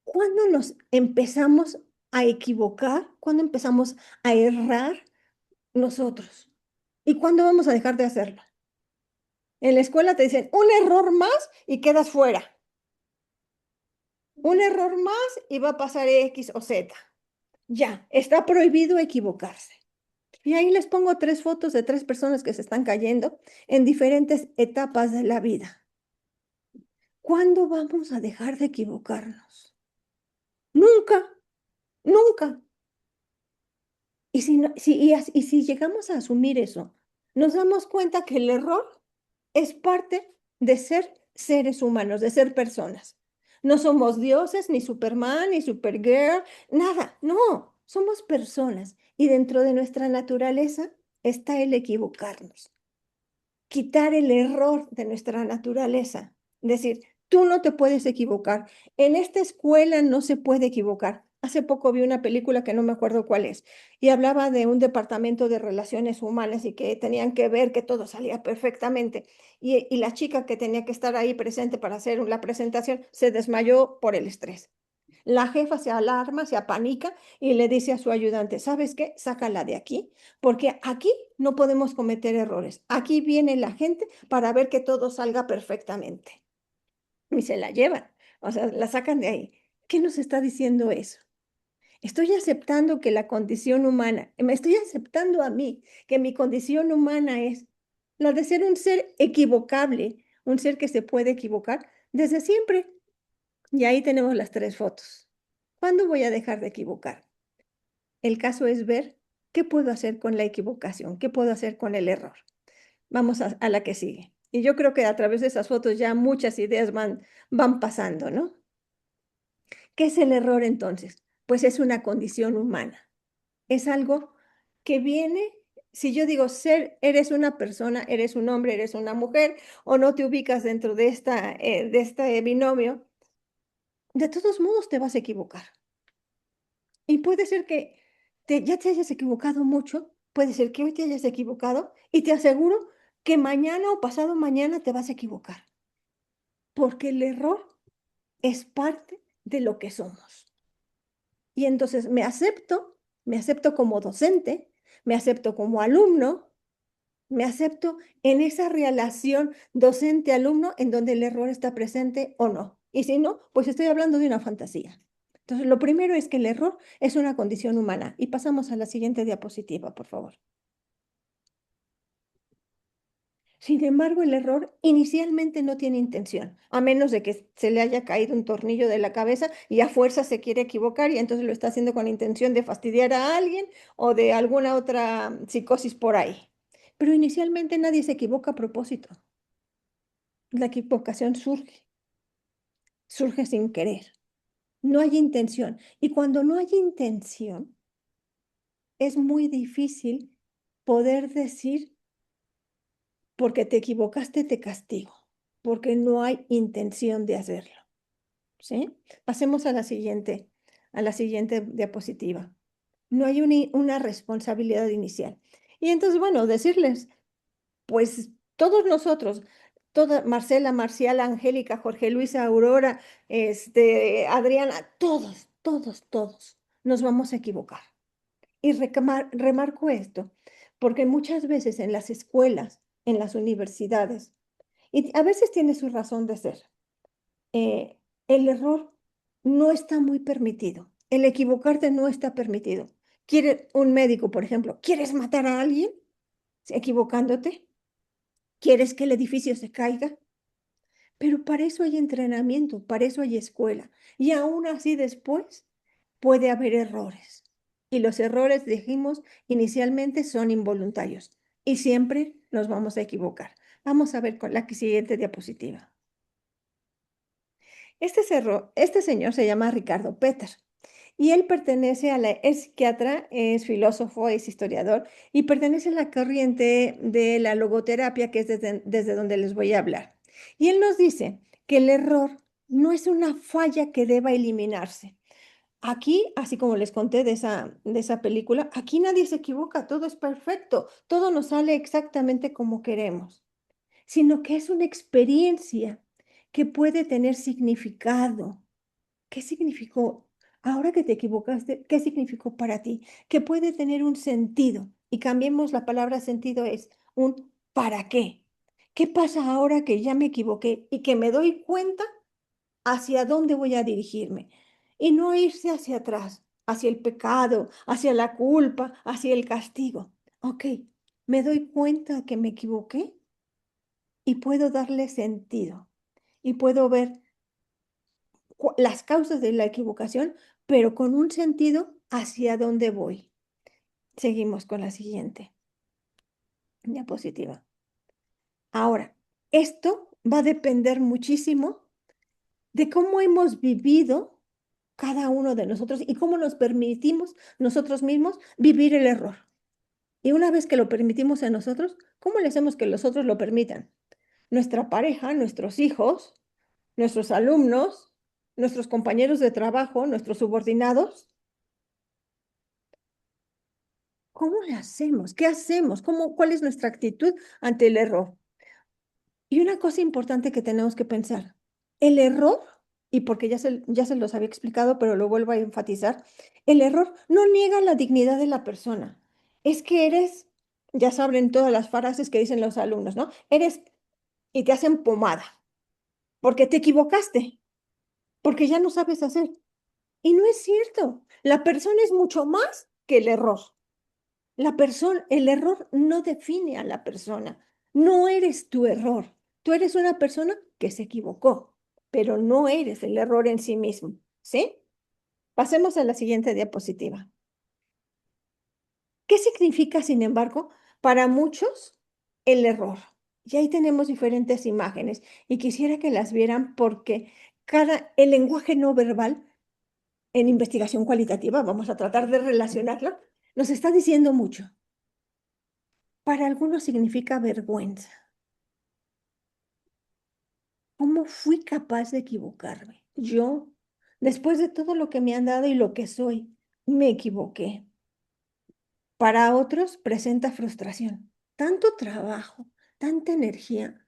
Speaker 6: ¿Cuándo nos empezamos a equivocar? ¿Cuándo empezamos a errar nosotros? ¿Y cuándo vamos a dejar de hacerlo? En la escuela te dicen un error más y quedas fuera. Un error más y va a pasar X o Z. Ya, está prohibido equivocarse. Y ahí les pongo 3 fotos de 3 personas que se están cayendo en diferentes etapas de la vida. ¿Cuándo vamos a dejar de equivocarnos? Nunca, nunca. Y si llegamos a asumir eso, nos damos cuenta que el error es parte de ser seres humanos, de ser personas. No somos dioses, ni Superman, ni Supergirl, nada, no, somos personas y dentro de nuestra naturaleza está el equivocarnos, quitar el error de nuestra naturaleza, decir, tú no te puedes equivocar, en esta escuela no se puede equivocar. Hace poco vi una película que no me acuerdo cuál es y hablaba de un departamento de relaciones humanas y que tenían que ver que todo salía perfectamente y la chica que tenía que estar ahí presente para hacer la presentación se desmayó por el estrés. La jefa se alarma, se apanica y le dice a su ayudante, ¿sabes qué? Sácala de aquí, porque aquí no podemos cometer errores. Aquí viene la gente para ver que todo salga perfectamente. Y se la llevan, o sea, la sacan de ahí. ¿Qué nos está diciendo eso? Estoy aceptando que la condición humana, me estoy aceptando a mí, que mi condición humana es la de ser un ser equivocable, un ser que se puede equivocar desde siempre. Y ahí tenemos las 3 fotos. ¿Cuándo voy a dejar de equivocar? El caso es ver qué puedo hacer con la equivocación, qué puedo hacer con el error. Vamos a la que sigue. Y yo creo que a través de esas fotos ya muchas ideas van pasando, ¿no? ¿Qué es el error entonces? Pues es una condición humana. Es algo que viene, si yo digo ser, eres una persona, eres un hombre, eres una mujer, o no te ubicas dentro de este binomio, de todos modos te vas a equivocar. Y puede ser que ya te hayas equivocado mucho, puede ser que hoy te hayas equivocado y te aseguro que mañana o pasado mañana te vas a equivocar, porque el error es parte de lo que somos. Y entonces me acepto como docente, me acepto como alumno, me acepto en esa relación docente-alumno en donde el error está presente o no. Y si no, pues estoy hablando de una fantasía. Entonces, lo primero es que el error es una condición humana. Y pasamos a la siguiente diapositiva, por favor. Sin embargo, el error inicialmente no tiene intención, a menos de que se le haya caído un tornillo de la cabeza y a fuerza se quiere equivocar y entonces lo está haciendo con intención de fastidiar a alguien o de alguna otra psicosis por ahí. Pero inicialmente nadie se equivoca a propósito. La equivocación surge sin querer. No hay intención. Y cuando no hay intención, es muy difícil poder decir, porque te equivocaste, te castigo, porque no hay intención de hacerlo. ¿Sí? Pasemos a la siguiente diapositiva. No hay una responsabilidad inicial. Y entonces, bueno, decirles, pues todos nosotros, toda Marcela, Marciala, Angélica, Jorge Luisa, Aurora, Adriana, todos nos vamos a equivocar. Y remarco esto, porque muchas veces en las escuelas, en las universidades, y a veces tiene su razón de ser, eh, el error no está muy permitido. El equivocarte no está permitido. ¿Quiere un médico, por ejemplo, quieres matar a alguien equivocándote? ¿Quieres que el edificio se caiga? Pero para eso hay entrenamiento, para eso hay escuela. Y aún así después puede haber errores. Y los errores, dijimos, inicialmente son involuntarios. Y siempre nos vamos a equivocar. Vamos a ver con la siguiente diapositiva. Este señor se llama Ricardo Peter y él pertenece es psiquiatra, es filósofo, es historiador y pertenece a la corriente de la logoterapia, que es desde donde les voy a hablar. Y él nos dice que el error no es una falla que deba eliminarse. Aquí, así como les conté de esa película, aquí nadie se equivoca, todo es perfecto, todo nos sale exactamente como queremos, sino que es una experiencia que puede tener significado. ¿Qué significó? Ahora que te equivocaste, ¿qué significó para ti? Que puede tener un sentido. Y cambiemos la palabra sentido, es un ¿para qué? ¿Qué pasa ahora que ya me equivoqué y que me doy cuenta hacia dónde voy a dirigirme? Y no irse hacia atrás, hacia el pecado, hacia la culpa, hacia el castigo. Ok, me doy cuenta que me equivoqué y puedo darle sentido y puedo ver las causas de la equivocación, pero con un sentido hacia dónde voy. Seguimos con la siguiente diapositiva. Ahora, esto va a depender muchísimo de cómo hemos vivido cada uno de nosotros y cómo nos permitimos nosotros mismos vivir el error. Y una vez que lo permitimos a nosotros, ¿cómo le hacemos que los otros lo permitan? Nuestra pareja, nuestros hijos, nuestros alumnos, nuestros compañeros de trabajo, nuestros subordinados. ¿Cómo le hacemos? ¿Qué hacemos? ¿Cuál es nuestra actitud ante el error? Y una cosa importante que tenemos que pensar, el error, y porque ya se los había explicado, pero lo vuelvo a enfatizar, el error no niega la dignidad de la persona. Es que eres, ya saben todas las frases que dicen los alumnos, ¿no? Eres y te hacen pomada, porque te equivocaste, porque ya no sabes hacer. Y no es cierto, la persona es mucho más que el error. El error no define a la persona. No eres tu error. Tú eres una persona que se equivocó, pero no eres el error en sí mismo. ¿Sí? Pasemos a la siguiente diapositiva. ¿Qué significa, sin embargo, para muchos el error? Y ahí tenemos diferentes imágenes y quisiera que las vieran porque el lenguaje no verbal en investigación cualitativa, vamos a tratar de relacionarlo, nos está diciendo mucho. Para algunos significa vergüenza. ¿Cómo fui capaz de equivocarme? Yo, después de todo lo que me han dado y lo que soy, me equivoqué. Para otros presenta frustración. Tanto trabajo, tanta energía.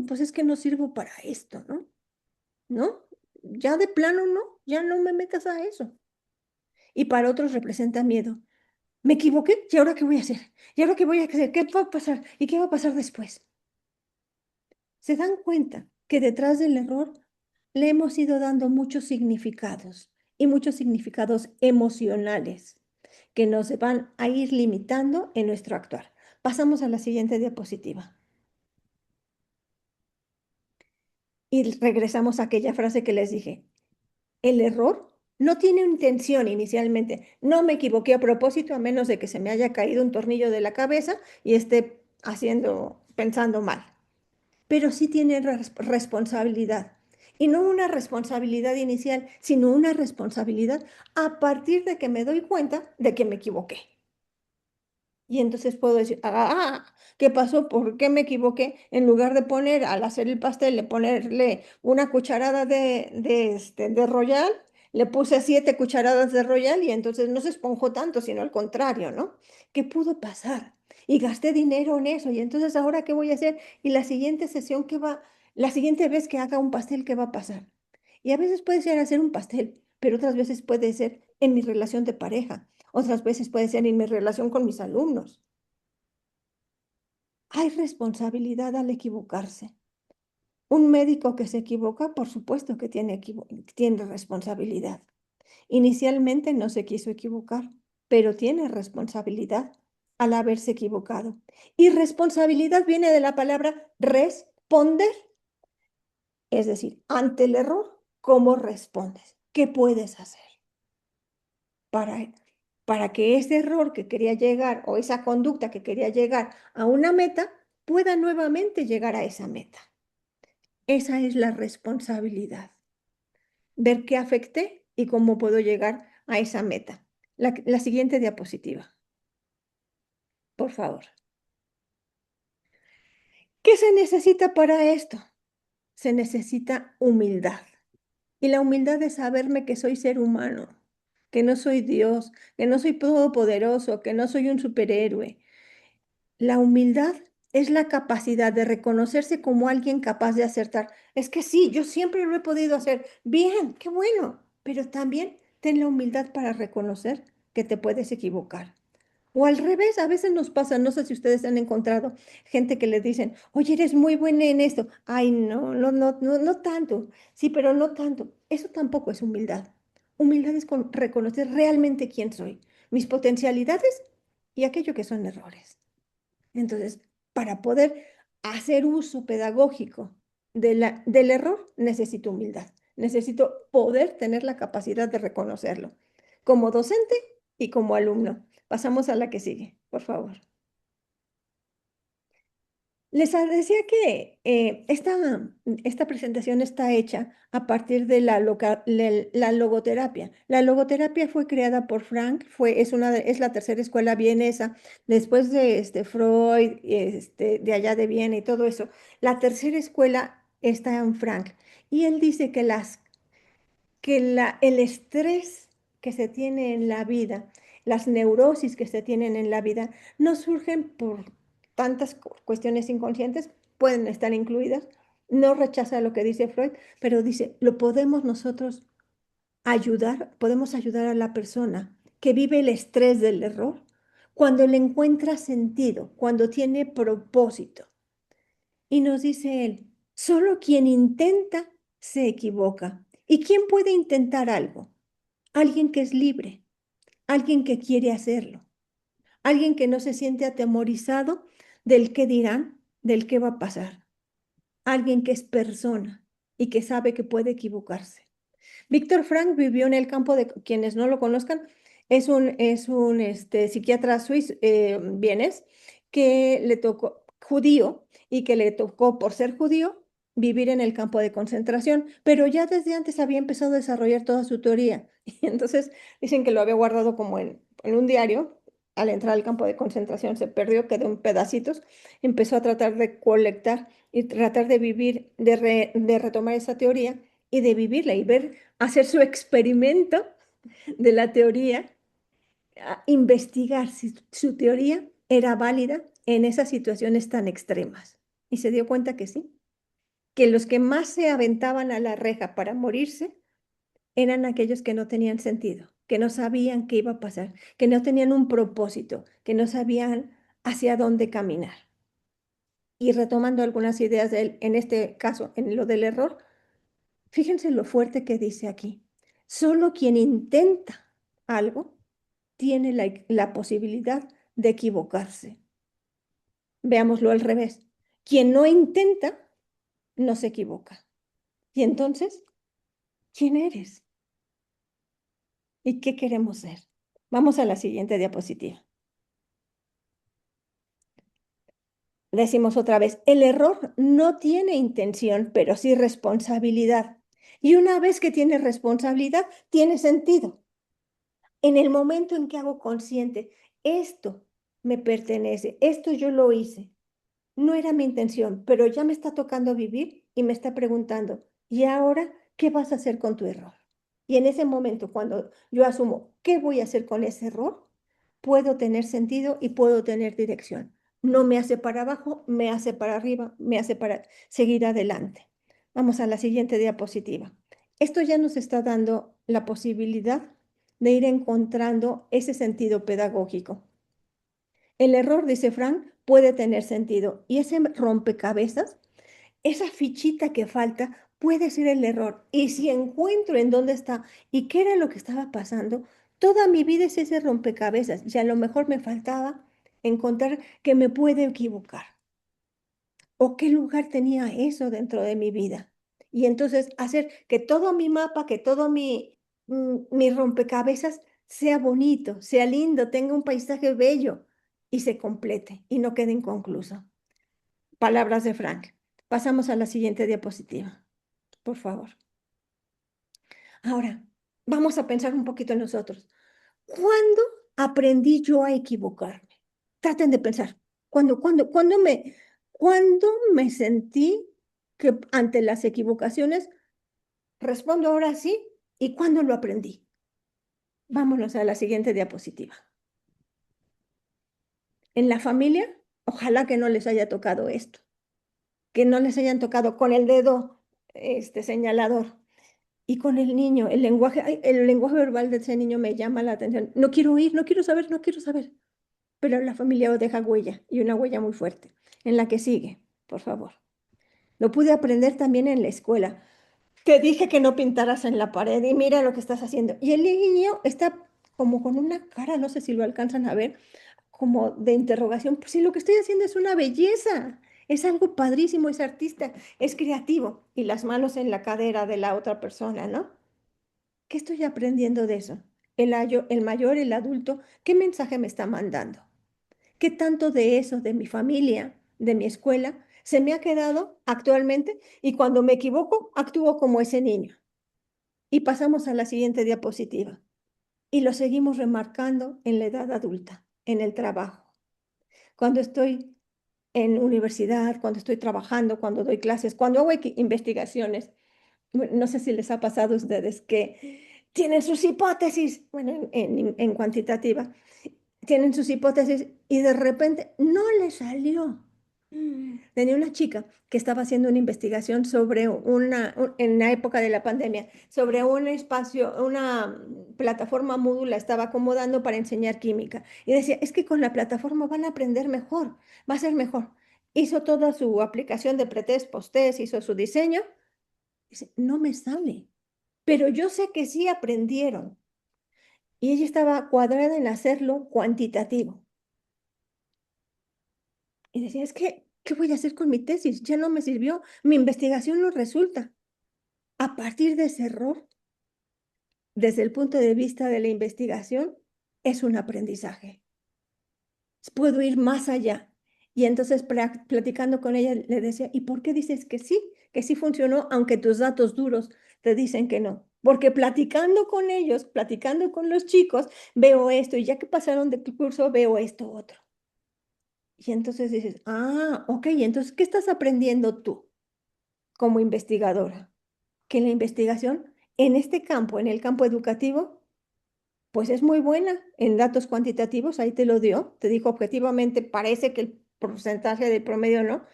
Speaker 6: Pues es que no sirvo para esto, ¿no? ¿No? Ya de plano no, ya no me metas a eso. Y para otros representa miedo. Me equivoqué, ¿y ahora qué voy a hacer? ¿Y ahora qué voy a hacer? ¿Qué va a pasar? ¿Y qué va a pasar después? ¿Se dan cuenta que detrás del error le hemos ido dando muchos significados y muchos significados emocionales que nos van a ir limitando en nuestro actuar. Pasamos a la siguiente diapositiva. Y regresamos a aquella frase que les dije. El error no tiene intención inicialmente. No me equivoqué a propósito, a menos de que se me haya caído un tornillo de la cabeza y esté pensando mal. Pero sí tiene responsabilidad. Y no una responsabilidad inicial, sino una responsabilidad a partir de que me doy cuenta de que me equivoqué. Y entonces puedo decir, ¿qué pasó? ¿Por qué me equivoqué? En lugar de poner, al hacer el pastel, de ponerle una cucharada de Royal, le puse 7 cucharadas de Royal y entonces no se esponjó tanto, sino al contrario, ¿no? ¿Qué pudo pasar? Y gasté dinero en eso. Y entonces, ¿ahora qué voy a hacer? Y la siguiente sesión, la siguiente vez que haga un pastel, ¿qué va a pasar? Y a veces puede ser hacer un pastel, pero otras veces puede ser en mi relación de pareja. Otras veces puede ser en mi relación con mis alumnos. Hay responsabilidad al equivocarse. Un médico que se equivoca, por supuesto que tiene responsabilidad. Inicialmente no se quiso equivocar, pero tiene responsabilidad al haberse equivocado. Y responsabilidad viene de la palabra responder, es decir, ante el error, ¿cómo respondes? ¿Qué puedes hacer para para que ese error que quería llegar o esa conducta que quería llegar a una meta pueda nuevamente llegar a esa meta? Esa es la responsabilidad. Ver qué afecté y cómo puedo llegar a esa meta. La siguiente diapositiva, por favor. ¿Qué se necesita para esto? Se necesita humildad. Y la humildad es saberme que soy ser humano, que no soy Dios, que no soy todopoderoso, que no soy un superhéroe. La humildad es la capacidad de reconocerse como alguien capaz de acertar. Es que sí, yo siempre lo he podido hacer. Bien, qué bueno. Pero también ten la humildad para reconocer que te puedes equivocar. O al revés, a veces nos pasa, no sé si ustedes han encontrado gente que le dicen, oye, eres muy buena en esto. Ay, no, no, no, no, no tanto. Sí, pero no tanto. Eso tampoco es humildad. Humildad es reconocer realmente quién soy, mis potencialidades y aquello que son errores. Entonces, para poder hacer uso pedagógico del error, necesito humildad. Necesito poder tener la capacidad de reconocerlo como docente y como alumno. Pasamos a la que sigue, por favor. Les decía que esta presentación está hecha a partir de la logoterapia. La logoterapia fue creada por Frank, es la tercera escuela vienesa, después de Freud, de allá de Viena y todo eso. La tercera escuela está en Frank. Y él dice el estrés que se tiene en la vida, las neurosis que se tienen en la vida, no surgen por tantas cuestiones inconscientes, pueden estar incluidas. No rechaza lo que dice Freud, pero dice, lo podemos nosotros podemos ayudar a la persona que vive el estrés del error cuando le encuentra sentido, cuando tiene propósito. Y nos dice él, solo quien intenta se equivoca. ¿Y quién puede intentar algo? Alguien que es libre, alguien que quiere hacerlo, alguien que no se siente atemorizado del qué dirán, del qué va a pasar, alguien que es persona y que sabe que puede equivocarse. Víctor Frank vivió en el campo de quienes no lo conozcan, es un psiquiatra suizo, vienés, que le tocó, judío, y que le tocó, por ser judío, vivir en el campo de concentración, pero ya desde antes había empezado a desarrollar toda su teoría. Y entonces dicen que lo había guardado como en un diario. Al entrar al campo de concentración se perdió, quedó en pedacitos, empezó a tratar de colectar y tratar de vivir, de retomar esa teoría y de vivirla y hacer su experimento de la teoría, investigar si su teoría era válida en esas situaciones tan extremas. Y se dio cuenta que sí, que los que más se aventaban a la reja para morirse eran aquellos que no tenían sentido, que no sabían qué iba a pasar, que no tenían un propósito, que no sabían hacia dónde caminar. Y retomando algunas ideas de él, en este caso, en lo del error, fíjense lo fuerte que dice aquí. Solo quien intenta algo tiene la posibilidad de equivocarse. Veámoslo al revés. Quien no intenta, no se equivoca. Y entonces, ¿quién eres? ¿Y qué queremos ser? Vamos a la siguiente diapositiva. Decimos otra vez, el error no tiene intención, pero sí responsabilidad. Y una vez que tiene responsabilidad, tiene sentido. En el momento en que hago consciente, esto me pertenece, esto yo lo hice, no era mi intención, pero ya me está tocando vivir y me está preguntando, ¿y ahora qué vas a hacer con tu error? Y en ese momento, cuando yo asumo, ¿qué voy a hacer con ese error? Puedo tener sentido y puedo tener dirección. No me hace para abajo, me hace para arriba, me hace para seguir adelante. Vamos a la siguiente diapositiva. Esto ya nos está dando la posibilidad de ir encontrando ese sentido pedagógico. El error, dice Frank, puede tener sentido y ese rompecabezas, esa fichita que falta, puede ser el error. Y si encuentro en dónde está y qué era lo que estaba pasando, toda mi vida es ese rompecabezas y a lo mejor me faltaba encontrar que me puede equivocar o qué lugar tenía eso dentro de mi vida. Y entonces hacer que todo mi mapa, que todo mi rompecabezas sea bonito, sea lindo, tenga un paisaje bello y se complete y no quede inconcluso. Palabras de Frank. Pasamos a la siguiente diapositiva, por favor. Ahora, vamos a pensar un poquito en nosotros. ¿Cuándo aprendí yo a equivocarme? Traten de pensar. ¿Cuándo me sentí que ante las equivocaciones respondo ahora sí? ¿Y cuándo lo aprendí? Vámonos a la siguiente diapositiva. En la familia, ojalá que no les haya tocado esto, que no les hayan tocado con el dedo señalador. Y con el niño, el lenguaje verbal de ese niño me llama la atención. No quiero oír, no quiero saber, no quiero saber. Pero la familia deja huella y una huella muy fuerte. En la que sigue, por favor. Lo pude aprender también en la escuela. Te dije que no pintaras en la pared y mira lo que estás haciendo. Y el niño está como con una cara, no sé si lo alcanzan a ver, como de interrogación. Pues si lo que estoy haciendo es una belleza, es algo padrísimo, es artista, es creativo. Y las manos en la cadera de la otra persona, ¿no? ¿Qué estoy aprendiendo de eso? El mayor, el adulto, ¿qué mensaje me está mandando? ¿Qué tanto de eso, de mi familia, de mi escuela, se me ha quedado actualmente? Y cuando me equivoco, actúo como ese niño. Y pasamos a la siguiente diapositiva. Y lo seguimos remarcando en la edad adulta, en el trabajo. Cuando estoy en universidad, cuando estoy trabajando, cuando doy clases, cuando hago investigaciones, no sé si les ha pasado a ustedes que tienen sus hipótesis, bueno, en cuantitativa, tienen sus hipótesis y de repente no les salió. Tenía una chica que estaba haciendo una investigación sobre en la época de la pandemia, sobre un espacio, una plataforma Moodle la estaba acomodando para enseñar química. Y decía, es que con la plataforma van a aprender mejor, va a ser mejor. Hizo toda su aplicación de pretest, posttest, hizo su diseño. Dice, no me sale, pero yo sé que sí aprendieron. Y ella estaba cuadrada en hacerlo cuantitativo. Y decía, es que, ¿qué voy a hacer con mi tesis? Ya no me sirvió, mi investigación no resulta. A partir de ese error, desde el punto de vista de la investigación, es un aprendizaje. Puedo ir más allá. Y entonces platicando con ella le decía, ¿y por qué dices que sí? Que sí funcionó, aunque tus datos duros te dicen que no. Porque platicando con ellos, platicando con los chicos, veo esto y ya que pasaron de tu curso, veo esto otro. Y entonces dices, ok, entonces, ¿qué estás aprendiendo tú como investigadora? Que la investigación en este campo, en el campo educativo, pues es muy buena en datos cuantitativos, ahí te lo dio, te dijo objetivamente, parece que el porcentaje del promedio no,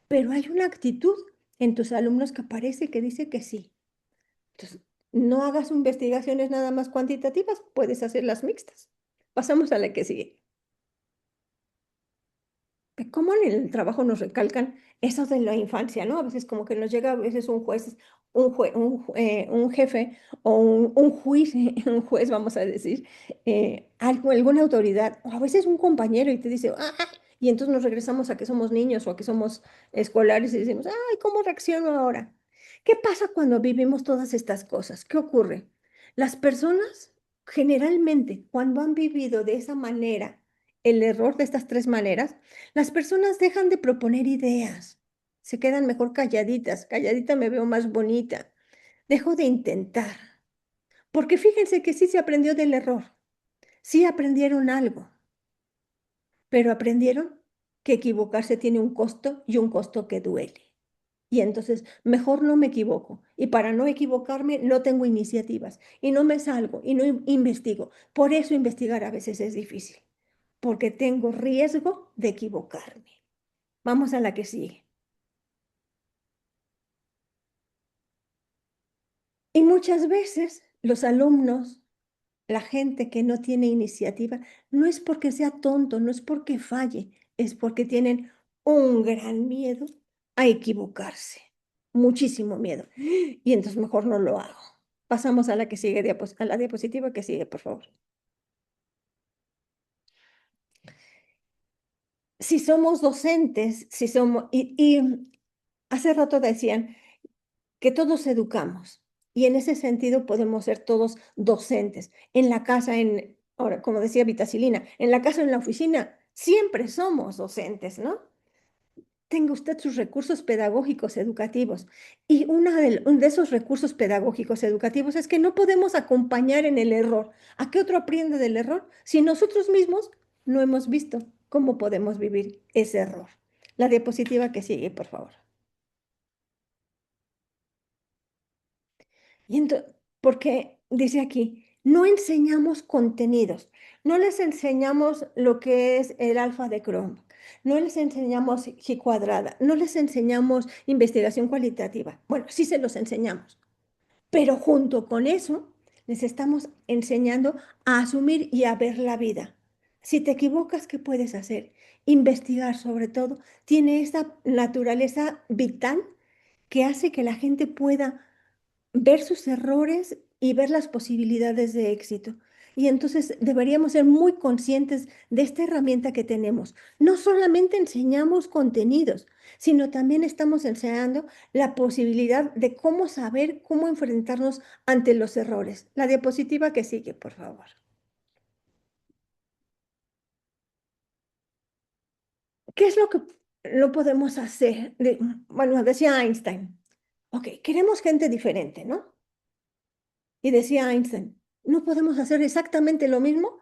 Speaker 6: pero hay una actitud en tus alumnos que parece que dice que sí. Entonces, no hagas investigaciones nada más cuantitativas, puedes hacerlas mixtas. Pasamos a la que sigue. cómo en el trabajo nos recalcan eso de la infancia, ¿no? A veces como que nos llega a veces un jefe o un juez, un juez, vamos a decir, alguna autoridad, o a veces un compañero y te dice, ¡ah! Y entonces nos regresamos a que somos niños o a que somos escolares y decimos, ay, ¿cómo reacciono ahora? ¿Qué pasa cuando vivimos todas estas cosas? ¿Qué ocurre? Las personas generalmente cuando han vivido de esa manera, el error de estas tres maneras, las personas dejan de proponer ideas, se quedan mejor calladitas, calladita me veo más bonita, dejo de intentar, porque fíjense que sí se aprendió del error, sí aprendieron algo, pero aprendieron que equivocarse tiene un costo y un costo que duele. Y entonces, mejor no me equivoco. Y para no equivocarme, no tengo iniciativas y no me salgo y no investigo. Por eso investigar a veces es difícil, porque tengo riesgo de equivocarme. Vamos a la que sigue. Y muchas veces los alumnos, la gente que no tiene iniciativa, no es porque sea tonto, no es porque falle, es porque tienen un gran miedo a equivocarse, muchísimo miedo. Y entonces mejor no lo hago. Pasamos a la que sigue, a la diapositiva que sigue, por favor. Si somos docentes, si somos, y hace rato decían que todos educamos y en ese sentido podemos ser todos docentes. En la casa, ahora, como decía Vitacilina, en la casa, en la oficina, siempre somos docentes, ¿no? Tenga usted sus recursos pedagógicos educativos. Y uno de esos recursos pedagógicos educativos es que no podemos acompañar en el error. ¿A qué otro aprende del error si nosotros mismos no hemos visto cómo podemos vivir ese error? La diapositiva que sigue, por favor. Y entonces, porque dice aquí, no enseñamos contenidos, no les enseñamos lo que es el alfa de Chrome, no les enseñamos G cuadrada, no les enseñamos investigación cualitativa. Bueno, sí se los enseñamos, pero junto con eso les estamos enseñando a asumir y a ver la vida. Si te equivocas, ¿qué puedes hacer? Investigar sobre todo. Tiene esa naturaleza vital que hace que la gente pueda ver sus errores y ver las posibilidades de éxito. Y entonces deberíamos ser muy conscientes de esta herramienta que tenemos. No solamente enseñamos contenidos, sino también estamos enseñando la posibilidad de cómo saber cómo enfrentarnos ante los errores. La diapositiva que sigue, por favor. ¿Qué es lo que no podemos hacer? Bueno, decía Einstein, ok, queremos gente diferente, ¿no? Y decía Einstein, no podemos hacer exactamente lo mismo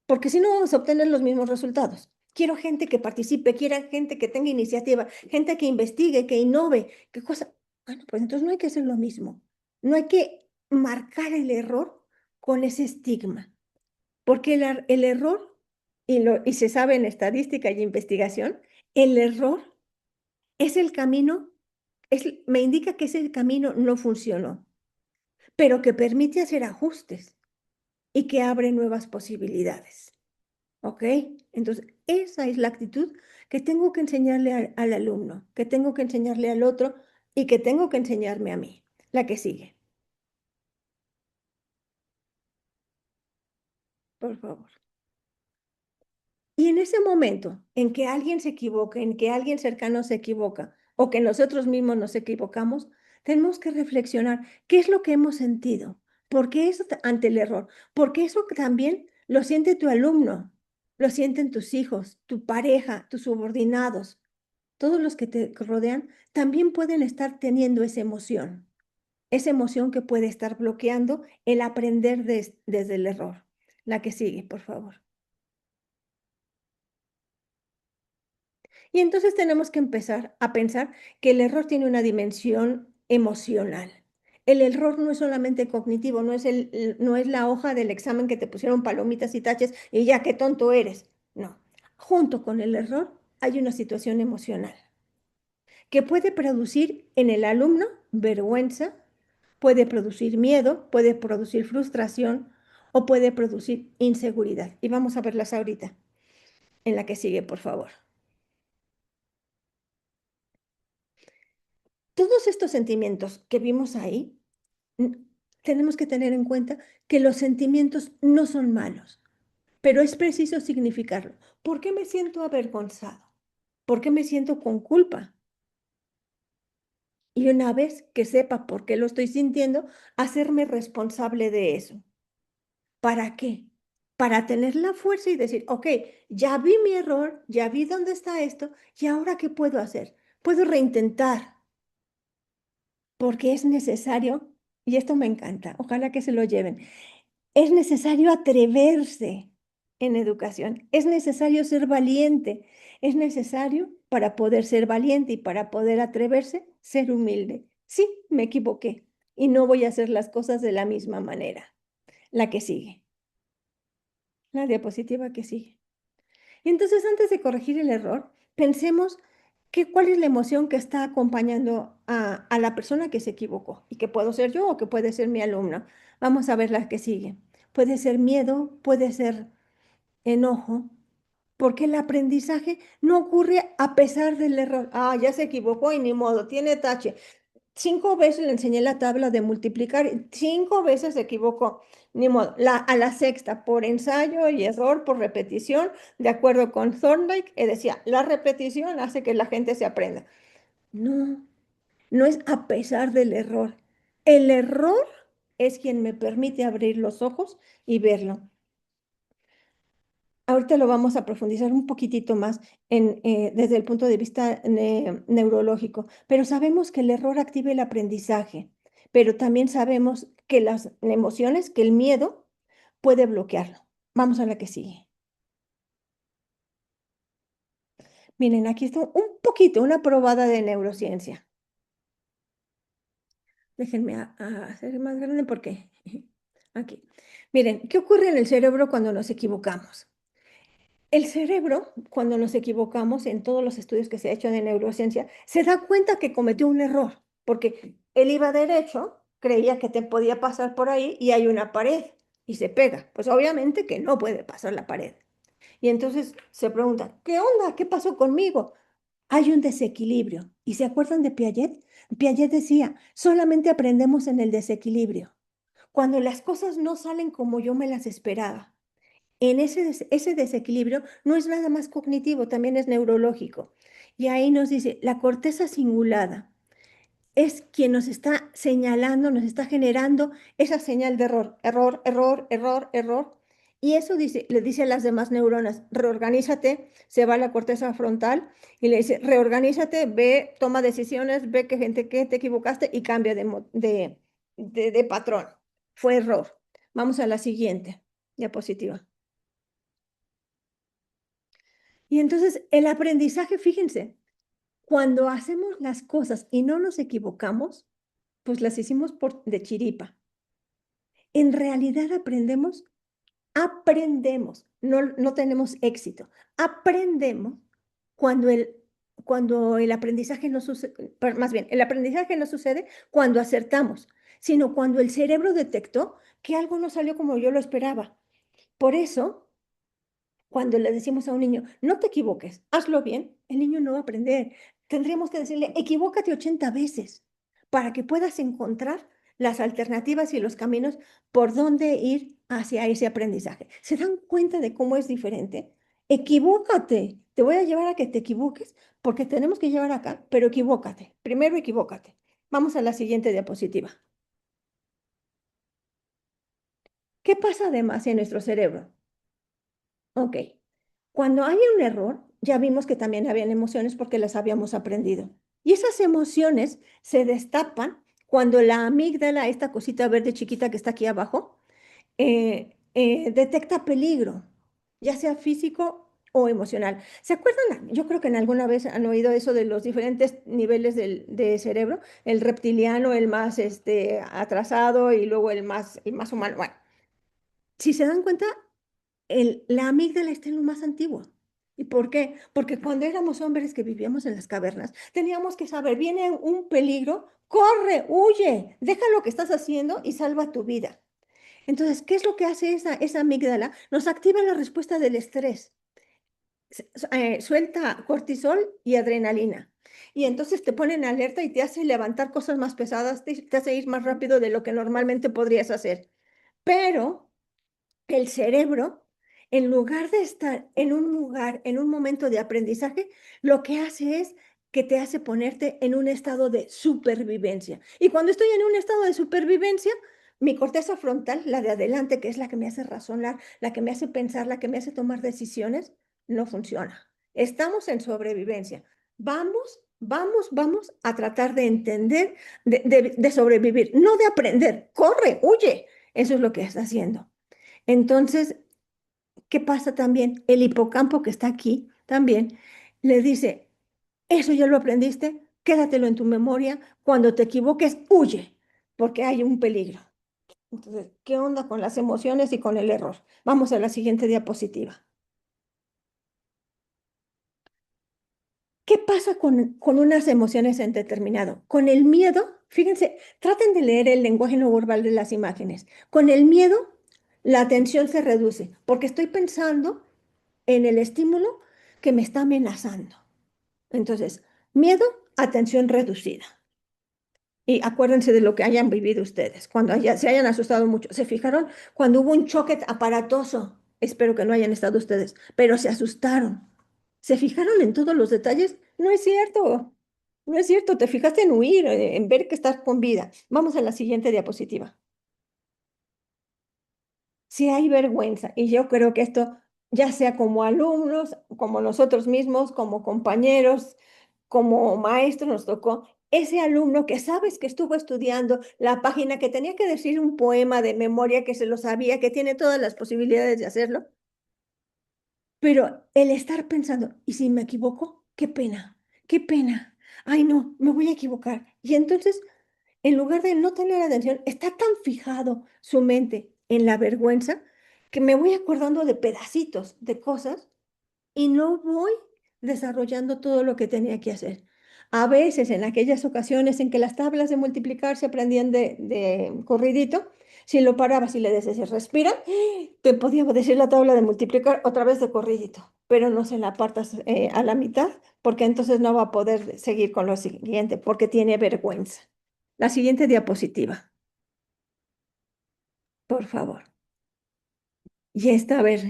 Speaker 6: porque si no vamos a obtener los mismos resultados. Quiero gente que participe, quiero gente que tenga iniciativa, gente que investigue, que innove, qué cosa. Bueno, pues entonces no hay que hacer lo mismo. No hay que marcar el error con ese estigma, porque el error, y se sabe en estadística y investigación, el error es el camino, me indica que ese camino no funcionó, pero que permite hacer ajustes y que abre nuevas posibilidades. ¿Ok? Entonces, esa es la actitud que tengo que enseñarle al alumno, que tengo que enseñarle al otro y que tengo que enseñarme a mí. La que sigue, por favor. Y en ese momento en que alguien se equivoca, en que alguien cercano se equivoca o que nosotros mismos nos equivocamos, tenemos que reflexionar qué es lo que hemos sentido, por qué eso ante el error, porque eso también lo siente tu alumno, lo sienten tus hijos, tu pareja, tus subordinados. Todos los que te rodean también pueden estar teniendo esa emoción que puede estar bloqueando el aprender desde el error. La que sigue, por favor. Y entonces tenemos que empezar a pensar que el error tiene una dimensión emocional. El error no es solamente cognitivo, no es la hoja del examen que te pusieron palomitas y taches y ya qué tonto eres. No. Junto con el error hay una situación emocional que puede producir en el alumno vergüenza, puede producir miedo, puede producir frustración o puede producir inseguridad. Y vamos a verlas ahorita. En la que sigue, por favor. Todos estos sentimientos que vimos ahí, tenemos que tener en cuenta que los sentimientos no son malos, pero es preciso significarlo. ¿Por qué me siento avergonzado? ¿Por qué me siento con culpa? Y una vez que sepa por qué lo estoy sintiendo, hacerme responsable de eso. ¿Para qué? Para tener la fuerza y decir, ok, ya vi mi error, ya vi dónde está esto, y ahora ¿qué puedo hacer? Puedo reintentar, porque es necesario, y esto me encanta, ojalá que se lo lleven, es necesario atreverse en educación, es necesario ser valiente, es necesario para poder ser valiente y para poder atreverse, ser humilde. Sí, me equivoqué y no voy a hacer las cosas de la misma manera. La que sigue, la diapositiva que sigue. Y entonces, antes de corregir el error, pensemos cuál es la emoción que está acompañando a la persona que se equivocó y que puedo ser yo o que puede ser mi alumno. Vamos a ver la que sigue. Puede ser miedo, puede ser enojo, porque el aprendizaje no ocurre a pesar del error. Ah, ya se equivocó y ni modo, tiene tache. 5 veces le enseñé la tabla de multiplicar, y 5 veces se equivocó. Ni modo, a la sexta, por ensayo y error, por repetición, de acuerdo con Thorndike, decía, la repetición hace que la gente se aprenda. No, no es a pesar del error. El error es quien me permite abrir los ojos y verlo. Ahorita lo vamos a profundizar un poquitito más desde el punto de vista neurológico, pero sabemos que el error activa el aprendizaje, pero también sabemos que las emociones, que el miedo puede bloquearlo. Vamos a la que sigue. Miren, aquí está un poquito, una probada de neurociencia. Déjenme hacer más grande porque aquí. Miren, ¿qué ocurre en el cerebro cuando nos equivocamos? El cerebro, cuando nos equivocamos en todos los estudios que se ha hecho de neurociencia, se da cuenta que cometió un error, porque él iba derecho, creía que te podía pasar por ahí y hay una pared y se pega. Pues obviamente que no puede pasar la pared. Y entonces se pregunta, ¿qué onda? ¿Qué pasó conmigo? Hay un desequilibrio. ¿Y se acuerdan de Piaget? Piaget decía, solamente aprendemos en el desequilibrio, cuando las cosas no salen como yo me las esperaba. En ese desequilibrio no es nada más cognitivo, también es neurológico. Y ahí nos dice, la corteza cingulada es quien nos está señalando, nos está generando esa señal de error, error, error, error, error. Y eso dice, le dice a las demás neuronas, reorganízate, se va a la corteza frontal y le dice, reorganízate, ve, toma decisiones, ve que gente que te equivocaste y cambia de patrón. Fue error. Vamos a la siguiente diapositiva. Y entonces el aprendizaje, fíjense, cuando hacemos las cosas y no nos equivocamos, pues las hicimos de chiripa. En realidad aprendemos, no tenemos éxito. Aprendemos cuando el aprendizaje no sucede, más bien, el aprendizaje no sucede cuando acertamos, sino cuando el cerebro detectó que algo no salió como yo lo esperaba. Por eso, cuando le decimos a un niño, no te equivoques, hazlo bien, el niño no va a aprender. Tendríamos que decirle, equivócate 80 veces para que puedas encontrar las alternativas y los caminos por donde ir hacia ese aprendizaje. ¿Se dan cuenta de cómo es diferente? Equivócate. Te voy a llevar a que te equivoques porque tenemos que llevar acá, pero equivócate. Primero equivócate. Vamos a la siguiente diapositiva. ¿Qué pasa además en nuestro cerebro? Ok. Cuando hay un error, ya vimos que también habían emociones porque las habíamos aprendido. Y esas emociones se destapan cuando la amígdala, esta cosita verde chiquita que está aquí abajo, detecta peligro, ya sea físico o emocional. ¿Se acuerdan? Yo creo que en alguna vez han oído eso de los diferentes niveles de cerebro, el reptiliano, el más atrasado y luego el más humano. Bueno, si se dan cuenta, la amígdala está en lo más antiguo. ¿Y por qué? Porque cuando éramos hombres que vivíamos en las cavernas, teníamos que saber, viene un peligro, corre, huye, deja lo que estás haciendo y salva tu vida. Entonces, ¿qué es lo que hace esa amígdala? Nos activa la respuesta del estrés. Suelta cortisol y adrenalina. y entonces te ponen alerta y te hace levantar cosas más pesadas, te hace ir más rápido de lo que normalmente podrías hacer. Pero el cerebro, en lugar de estar en un lugar, en un momento de aprendizaje, lo que hace es que te hace ponerte en un estado de supervivencia. Y cuando estoy en un estado de supervivencia, mi corteza frontal, la de adelante, que es la que me hace razonar, la que me hace pensar, la que me hace tomar decisiones, no funciona. Estamos en sobrevivencia. Vamos a tratar de entender, de sobrevivir, no de aprender. Corre, huye. Eso es lo que está haciendo. Entonces, ¿qué pasa también? El hipocampo que está aquí también le dice, eso ya lo aprendiste, quédatelo en tu memoria, cuando te equivoques, huye, porque hay un peligro. Entonces, ¿qué onda con las emociones y con el error? Vamos a la siguiente diapositiva. ¿Qué pasa con unas emociones en determinado? Con el miedo, fíjense, traten de leer el lenguaje no verbal de las imágenes. Con el miedo, la atención se reduce, porque estoy pensando en el estímulo que me está amenazando. Entonces, miedo, atención reducida. Y acuérdense de lo que hayan vivido ustedes, cuando se hayan asustado mucho. ¿Se fijaron? Cuando hubo un choque aparatoso, espero que no hayan estado ustedes, pero se asustaron. ¿Se fijaron en todos los detalles? No es cierto, no es cierto. Te fijaste en huir, en ver que estás con vida. Vamos a la siguiente diapositiva. Si hay vergüenza, y yo creo que esto, ya sea como alumnos, como nosotros mismos, como compañeros, como maestros, nos tocó ese alumno que sabes que estuvo estudiando la página, que tenía que decir un poema de memoria, que se lo sabía, que tiene todas las posibilidades de hacerlo, pero el estar pensando, ¿y si me equivoco? Qué pena, qué pena. Ay, no, me voy a equivocar. Y entonces, en lugar de no tener atención, está tan fijado su mente en la vergüenza que me voy acordando de pedacitos de cosas y no voy desarrollando todo lo que tenía que hacer. A veces, en aquellas ocasiones en que las tablas de multiplicar se aprendían de corridito, si lo parabas y le decías, respira, te podía decir la tabla de multiplicar otra vez de corridito, pero no se la apartas a la mitad, porque entonces no va a poder seguir con lo siguiente, porque tiene vergüenza. La siguiente diapositiva, por favor. Y esta, a ver,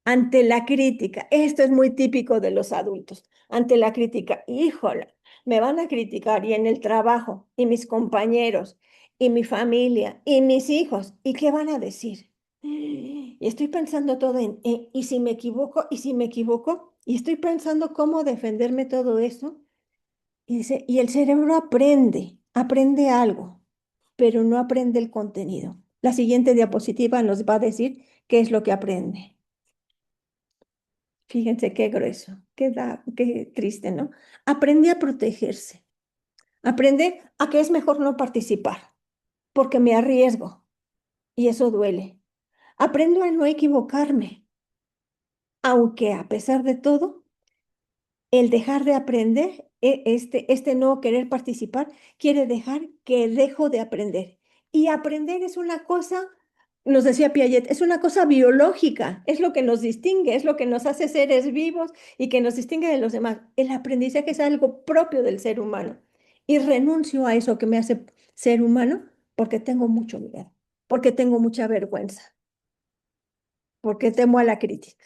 Speaker 6: ante la crítica, esto es muy típico de los adultos, ante la crítica, híjola, me van a criticar y en el trabajo, y mis compañeros, y mi familia, y mis hijos, ¿y qué van a decir? Y estoy pensando todo ¿y si me equivoco? ¿Y si me equivoco? Y estoy pensando cómo defenderme todo eso. Y dice, y el cerebro aprende algo, pero no aprende el contenido. La siguiente diapositiva nos va a decir qué es lo que aprende. Fíjense qué grueso, qué triste, ¿no? Aprende a protegerse, aprende a que es mejor no participar, porque me arriesgo y eso duele. Aprendo a no equivocarme, aunque a pesar de todo, el dejar de aprender, este no querer participar, quiere dejar que dejo de aprender. Y aprender es una cosa, nos decía Piaget, es una cosa biológica, es lo que nos distingue, es lo que nos hace seres vivos y que nos distingue de los demás. El aprendizaje es algo propio del ser humano. Y renuncio a eso que me hace ser humano porque tengo mucho miedo, porque tengo mucha vergüenza, porque temo a la crítica.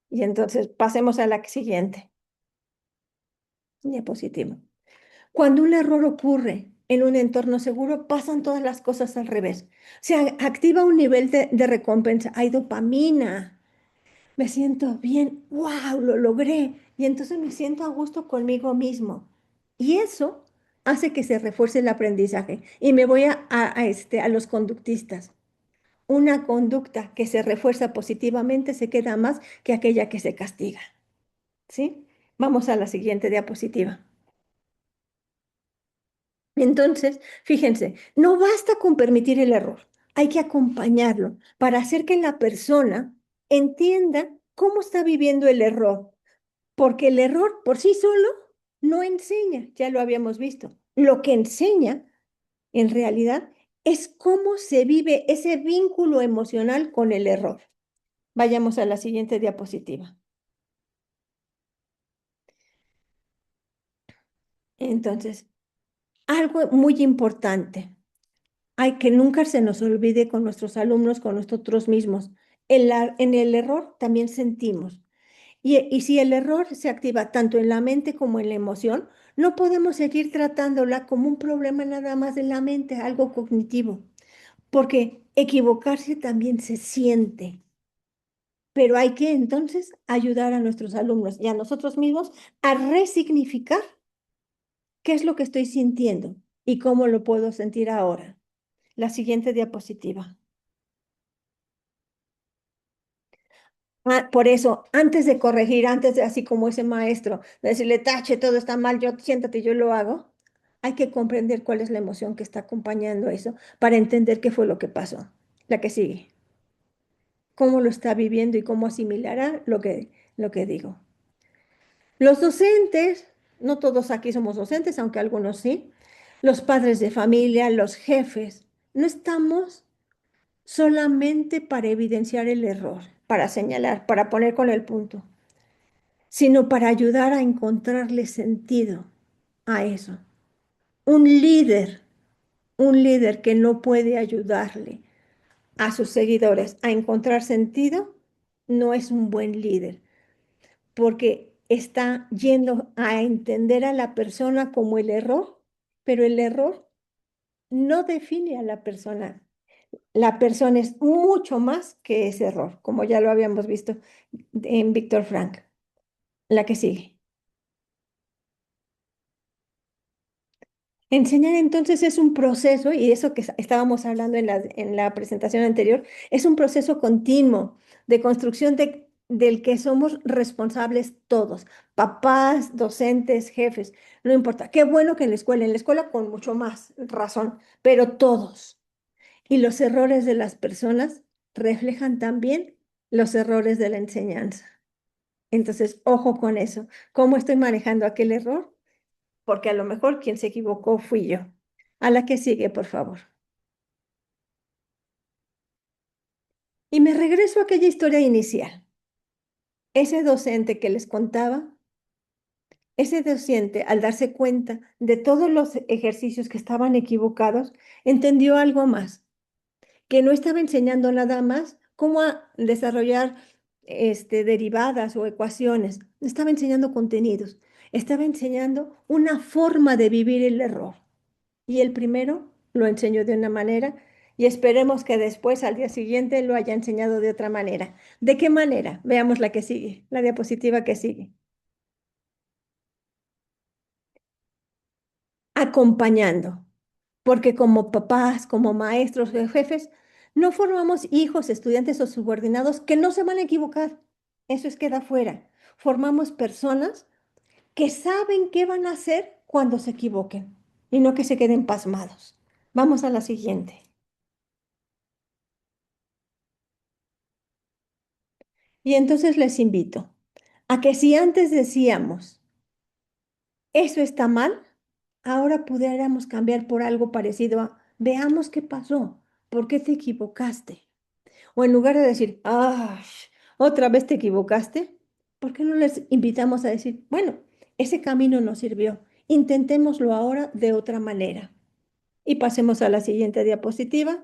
Speaker 6: Y entonces pasemos a la siguiente diapositiva. Cuando un error ocurre en un entorno seguro, pasan todas las cosas al revés. Se activa un nivel de recompensa. Hay dopamina. Me siento bien. ¡Wow! Lo logré. Y entonces me siento a gusto conmigo mismo. Y eso hace que se refuerce el aprendizaje. Y me voy a los conductistas. Una conducta que se refuerza positivamente se queda más que aquella que se castiga. ¿Sí? Vamos a la siguiente diapositiva. Entonces, fíjense, no basta con permitir el error, hay que acompañarlo para hacer que la persona entienda cómo está viviendo el error, porque el error por sí solo no enseña, ya lo habíamos visto. Lo que enseña, en realidad, es cómo se vive ese vínculo emocional con el error. Vayamos a la siguiente diapositiva. Entonces, algo muy importante, hay que nunca se nos olvide con nuestros alumnos, con nosotros mismos. En el error también sentimos. Y si el error se activa tanto en la mente como en la emoción, no podemos seguir tratándola como un problema nada más de la mente, algo cognitivo, porque equivocarse también se siente, pero hay que entonces ayudar a nuestros alumnos y a nosotros mismos a resignificar qué es lo que estoy sintiendo y cómo lo puedo sentir ahora. La siguiente diapositiva. Por eso, antes de corregir, antes de así como ese maestro, de decirle, tache, todo está mal, yo siéntate, yo lo hago, hay que comprender cuál es la emoción que está acompañando eso para entender qué fue lo que pasó. La que sigue, cómo lo está viviendo y cómo asimilará lo que digo. Los docentes, no todos aquí somos docentes, aunque algunos sí, los padres de familia, los jefes, no estamos solamente para evidenciar el error, para señalar, para poner con el punto, sino para ayudar a encontrarle sentido a eso. Un líder, un líder que no puede ayudarle a sus seguidores a encontrar sentido, no es un buen líder, porque está yendo a entender a la persona como el error, pero el error no define a la persona. La persona es mucho más que ese error, como ya lo habíamos visto en Víctor Frank. La que sigue. Enseñar entonces es un proceso, y eso que estábamos hablando en la presentación anterior, es un proceso continuo de construcción del que somos responsables todos, papás, docentes, jefes, no importa. Qué bueno que en la escuela con mucho más razón, pero todos. Y los errores de las personas reflejan también los errores de la enseñanza. Entonces, ojo con eso. ¿Cómo estoy manejando aquel error? Porque a lo mejor quien se equivocó fui yo. A la que sigue, por favor. Y me regreso a aquella historia inicial. Ese docente que les contaba, ese docente, al darse cuenta de todos los ejercicios que estaban equivocados, entendió algo más, que no estaba enseñando nada más cómo desarrollar derivadas o ecuaciones, estaba enseñando contenidos, estaba enseñando una forma de vivir el error. Y el primero lo enseñó de una manera y esperemos que después, al día siguiente, lo haya enseñado de otra manera. ¿De qué manera? Veamos la que sigue, la diapositiva que sigue. Acompañando, porque como papás, como maestros o jefes, no formamos hijos, estudiantes o subordinados que no se van a equivocar. Eso es queda fuera. Formamos personas que saben qué van a hacer cuando se equivoquen y no que se queden pasmados. Vamos a la siguiente. Y entonces les invito a que si antes decíamos, eso está mal, ahora pudiéramos cambiar por algo parecido a, veamos qué pasó, por qué te equivocaste. O en lugar de decir, ah, otra vez te equivocaste, ¿por qué no les invitamos a decir, bueno, ese camino no sirvió, intentémoslo ahora de otra manera? Y pasemos a la siguiente diapositiva.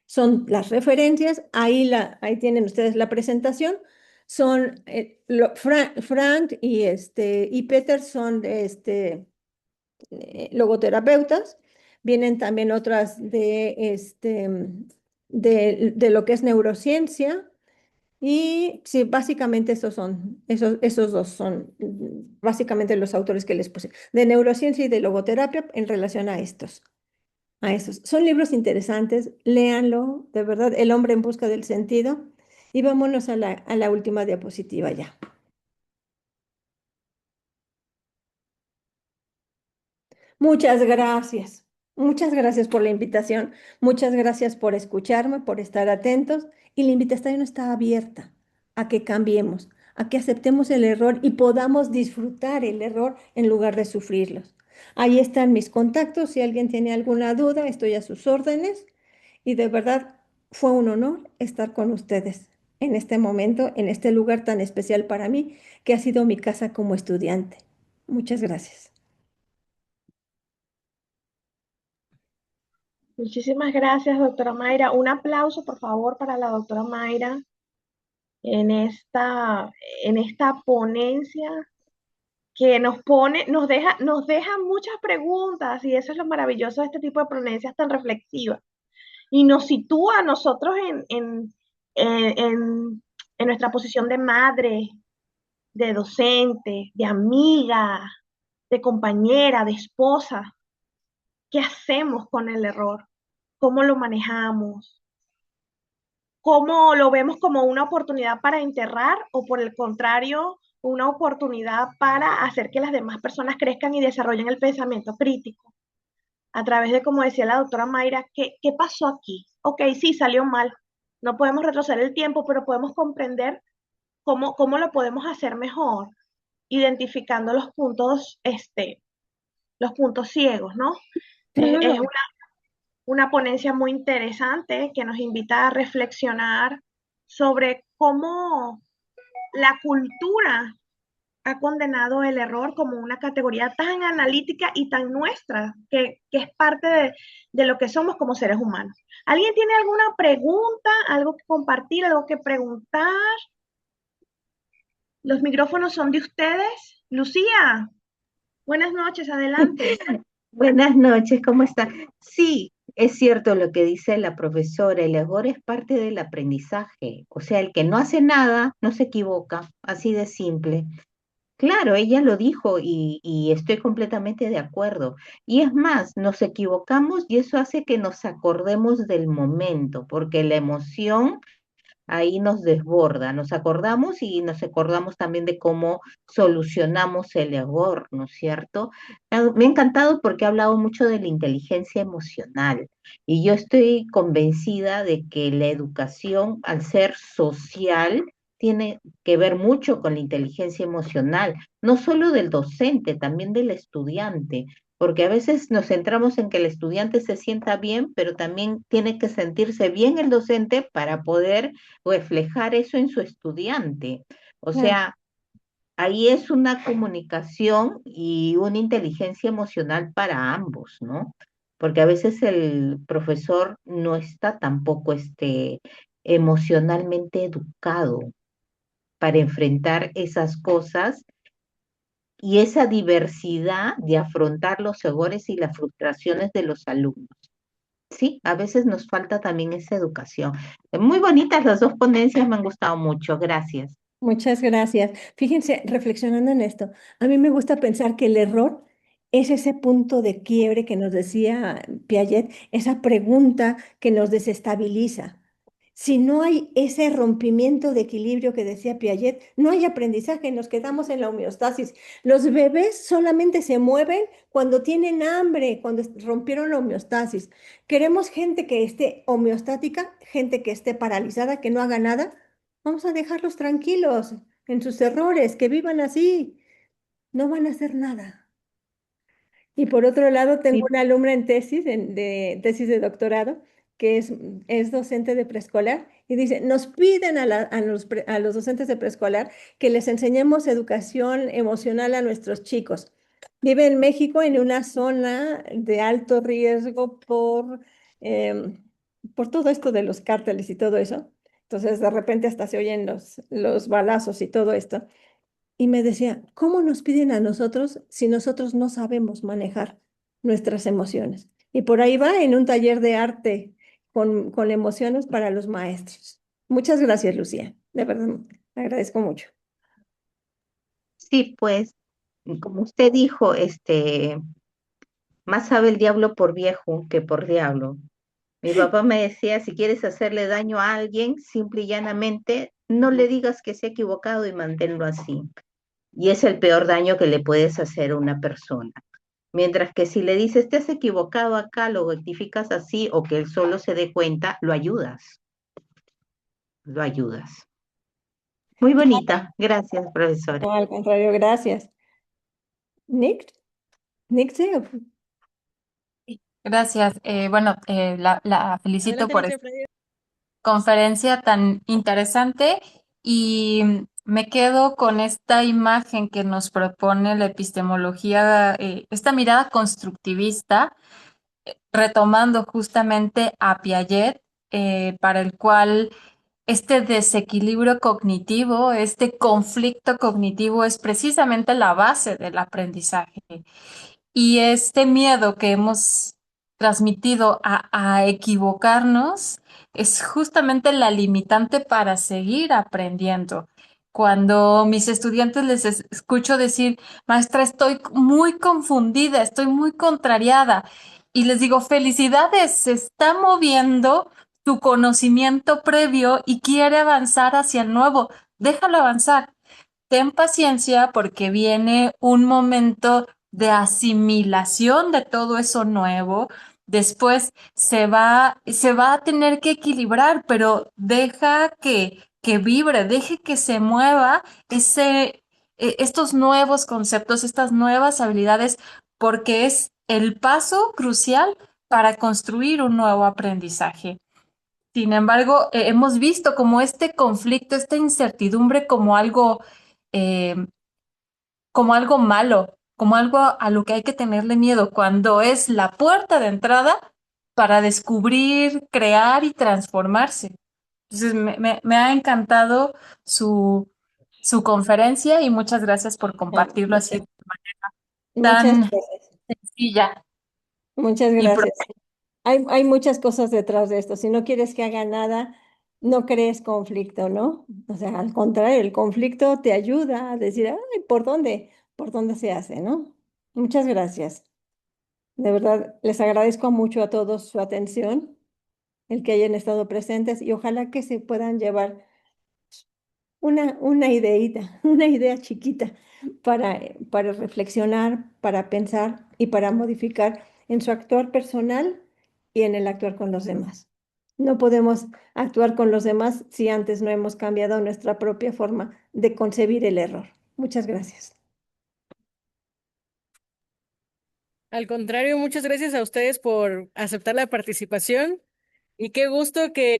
Speaker 6: Son las referencias, ahí tienen ustedes la presentación, son Frank y Peter son logoterapeutas, vienen también otras de lo que es neurociencia, y sí, básicamente esos dos son básicamente los autores que les puse, de neurociencia y de logoterapia en relación a esos. Son libros interesantes, léanlo, de verdad, El hombre en busca del sentido. Y vámonos a la última diapositiva ya. Muchas gracias. Muchas gracias por la invitación. Muchas gracias por escucharme, por estar atentos. Y la invitación está abierta a que cambiemos, a que aceptemos el error y podamos disfrutar el error en lugar de sufrirlos. Ahí están mis contactos. Si alguien tiene alguna duda, estoy a sus órdenes. Y de verdad fue un honor estar con ustedes. en este momento, en este lugar tan especial para mí, que ha sido mi casa como estudiante. Muchas gracias.
Speaker 2: Muchísimas gracias, doctora Mayra. Un aplauso, por favor, para la doctora Mayra en en esta ponencia que nos deja muchas preguntas y eso es lo maravilloso de este tipo de ponencias tan reflexivas y nos sitúa a nosotros en nuestra posición de madre, de docente, de amiga, de compañera, de esposa. ¿Qué hacemos con el error? ¿Cómo lo manejamos? ¿Cómo lo vemos como una oportunidad para enterrar o por el contrario, una oportunidad para hacer que las demás personas crezcan y desarrollen el pensamiento crítico? A través de, como decía la doctora Mayra, ¿qué pasó aquí? Ok, sí, salió mal. No podemos retroceder el tiempo, pero podemos comprender cómo lo podemos hacer mejor, identificando los puntos ciegos, ¿no?
Speaker 6: Claro.
Speaker 2: Es una ponencia muy interesante que nos invita a reflexionar sobre cómo la cultura ha condenado el error como una categoría tan analítica y tan nuestra, que es parte de lo que somos como seres humanos. ¿Alguien tiene alguna pregunta, algo que compartir, algo que preguntar? Los micrófonos son de ustedes. Lucía, buenas noches, adelante.
Speaker 5: Buenas noches, ¿cómo está? Sí, es cierto lo que dice la profesora, el error es parte del aprendizaje, o sea, el que no hace nada no se equivoca, así de simple. Claro, ella lo dijo y estoy completamente de acuerdo. Y es más, nos equivocamos y eso hace que nos acordemos del momento, porque la emoción ahí nos desborda, nos acordamos y nos acordamos también de cómo solucionamos el error, ¿no es cierto? Me ha encantado porque ha hablado mucho de la inteligencia emocional y yo estoy convencida de que la educación, al ser social, tiene que ver mucho con la inteligencia emocional, no solo del docente, también del estudiante, porque a veces nos centramos en que el estudiante se sienta bien, pero también tiene que sentirse bien el docente para poder reflejar eso en su estudiante. O
Speaker 6: Claro.
Speaker 5: sea, ahí es una comunicación y una inteligencia emocional para ambos, ¿no? Porque a veces el profesor no está tampoco emocionalmente educado para enfrentar esas cosas y esa diversidad de afrontar los errores y las frustraciones de los alumnos. Sí, a veces nos falta también esa educación. Muy bonitas las dos ponencias, me han gustado mucho. Gracias.
Speaker 6: Muchas gracias. Fíjense, reflexionando en esto, a mí me gusta pensar que el error es ese punto de quiebre que nos decía Piaget, esa pregunta que nos desestabiliza. Si no hay ese rompimiento de equilibrio que decía Piaget, no hay aprendizaje, nos quedamos en la homeostasis. Los bebés solamente se mueven cuando tienen hambre, cuando rompieron la homeostasis. Queremos gente que esté homeostática, gente que esté paralizada, que no haga nada. Vamos a dejarlos tranquilos en sus errores, que vivan así, no van a hacer nada. Y por otro lado, tengo
Speaker 5: Sí,
Speaker 6: una alumna en tesis, de tesis de doctorado, que es docente de preescolar, y dice, nos piden a los docentes de preescolar que les enseñemos educación emocional a nuestros chicos. Vive en México en una zona de alto riesgo em, por todo esto de los cárteles y todo eso. Entonces, de repente hasta se oyen los balazos y todo esto. Y me decía, ¿cómo nos piden a nosotros si nosotros no sabemos manejar nuestras emociones? Y por ahí va en un taller de arte con emociones para los maestros. Muchas gracias, Lucía. De verdad, te agradezco mucho.
Speaker 5: sí, pues, como usted dijo, más sabe el diablo por viejo que por diablo. Mi papá me decía, si quieres hacerle daño a alguien, simple y llanamente, no le digas que se ha equivocado y manténlo así. Y es el peor daño que le puedes hacer a una persona. Mientras que si le dices, te has equivocado acá, lo rectificas así, o que él solo se dé cuenta, lo ayudas, lo ayudas. Muy bonita. Gracias, profesora.
Speaker 6: No, al contrario, gracias. Nick, Nick, sí.
Speaker 7: Gracias. Bueno, la felicito
Speaker 1: Adelante,
Speaker 7: por
Speaker 1: Nicole.
Speaker 7: conferencia tan interesante y me quedo con esta imagen que nos propone la epistemología, esta mirada constructivista, retomando justamente a Piaget, para el cual este desequilibrio cognitivo, este conflicto cognitivo es precisamente la base del aprendizaje. Y este miedo que hemos transmitido a equivocarnos es justamente la limitante para seguir aprendiendo. Cuando mis estudiantes escucho decir, maestra, estoy muy confundida, estoy muy contrariada, y les digo, felicidades, se está moviendo tu conocimiento previo y quiere avanzar hacia el nuevo. Déjalo avanzar. Ten paciencia porque viene un momento de asimilación de todo eso nuevo. Después se va a tener que equilibrar, pero deja que vibre, deje que se mueva estos nuevos conceptos, estas nuevas habilidades, porque es el paso crucial para construir un nuevo aprendizaje. Sin embargo, hemos visto como este conflicto, esta incertidumbre eh, como algo malo, como algo a lo que hay que tenerle miedo, cuando es la puerta de entrada para descubrir, crear y transformarse. Entonces, me ha encantado su, su conferencia y muchas gracias por compartirlo así
Speaker 6: Muchas
Speaker 7: tan
Speaker 6: gracias.
Speaker 7: sencilla
Speaker 6: Muchas
Speaker 7: y
Speaker 6: gracias. Hay muchas cosas detrás de esto. Si no quieres que haga nada, no crees conflicto, ¿no? O sea, al contrario, el conflicto te ayuda a decir, ay, ¿por dónde? ¿Por dónde se hace, no? Muchas gracias. De verdad, les agradezco mucho a todos su atención, el que hayan estado presentes y ojalá que se puedan llevar una ideita, una idea chiquita para reflexionar, para pensar y para modificar en su actuar personal y en el actuar con los demás. No podemos actuar con los demás si antes no hemos cambiado nuestra propia forma de concebir el error. Muchas gracias.
Speaker 1: Al contrario, muchas gracias a ustedes por aceptar la participación y qué gusto que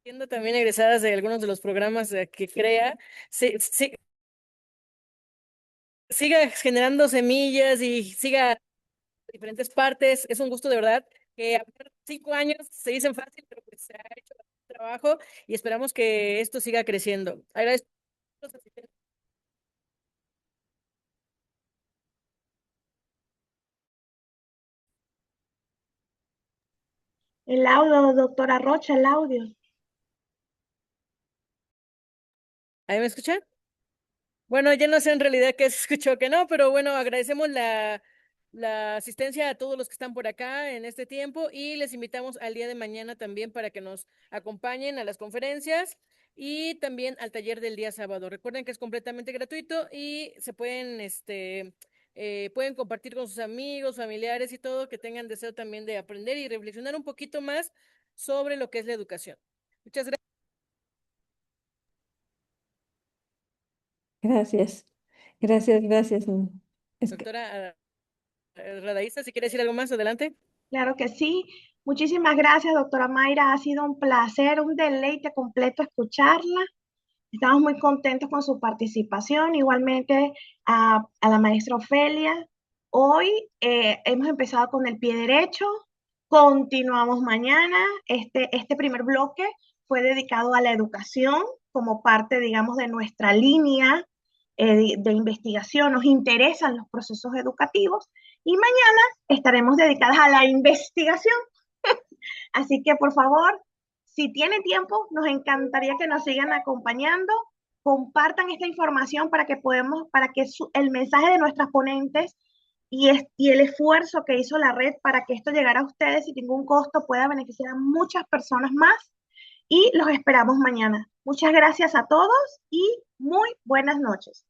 Speaker 1: siendo también egresadas de algunos de los programas que crea, siga generando semillas y siga en diferentes partes. Es un gusto de verdad que a 5 años se dicen fácil, pero pues se ha hecho trabajo y esperamos que esto siga creciendo. Agradezco.
Speaker 2: El audio, doctora Rocha, el audio.
Speaker 1: ¿Ahí me escuchan? Bueno, ya no sé en realidad qué se escuchó, que no, pero bueno, agradecemos la asistencia a todos los que están por acá en este tiempo y les invitamos al día de mañana también para que nos acompañen a las conferencias y también al taller del día sábado. Recuerden que es completamente gratuito y se pueden, pueden compartir con sus amigos, familiares y todo que tengan deseo también de aprender y reflexionar un poquito más sobre lo que es la educación. Muchas gracias,
Speaker 6: Gracias. Gracias, gracias. Es que,
Speaker 1: doctora Radaísta. Si quiere decir algo más, adelante.
Speaker 2: Claro que sí. Muchísimas gracias, doctora Mayra. Ha sido un placer, un deleite completo escucharla. Estamos muy contentos con su participación. Igualmente a la maestra Ofelia. Hoy hemos empezado con el pie derecho. Continuamos mañana. Este primer bloque fue dedicado a la educación como parte, digamos, de nuestra línea de investigación. Nos interesan los procesos educativos y mañana estaremos dedicadas a la investigación. Así que, por favor, si tienen tiempo, nos encantaría que nos sigan acompañando. Compartan esta información para que para que el mensaje de nuestras ponentes y el esfuerzo que hizo la red para que esto llegara a ustedes sin ningún costo pueda beneficiar a muchas personas más. Y los esperamos mañana. Muchas gracias a todos y muy buenas noches.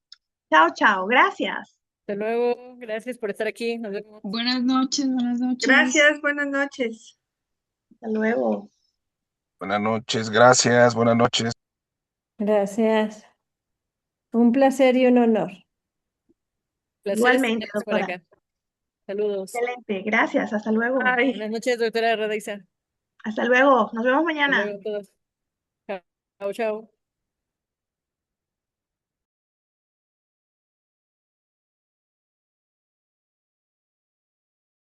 Speaker 2: Chao, chao. Gracias.
Speaker 1: Hasta luego. Gracias por estar aquí. Nos vemos.
Speaker 3: Buenas noches, buenas noches.
Speaker 4: Gracias, buenas noches.
Speaker 2: Hasta luego.
Speaker 8: Buenas noches, gracias, buenas noches.
Speaker 6: gracias. Un placer y un honor.
Speaker 1: Placer
Speaker 2: Igualmente,
Speaker 1: tenerlos por
Speaker 2: doctora.
Speaker 1: acá. Saludos.
Speaker 2: Excelente. Gracias. Hasta luego.
Speaker 4: Ay.
Speaker 1: Buenas noches, doctora Radaiza.
Speaker 2: Hasta luego. Nos vemos
Speaker 1: Hasta
Speaker 2: mañana.
Speaker 1: luego a todos. Chao, chao.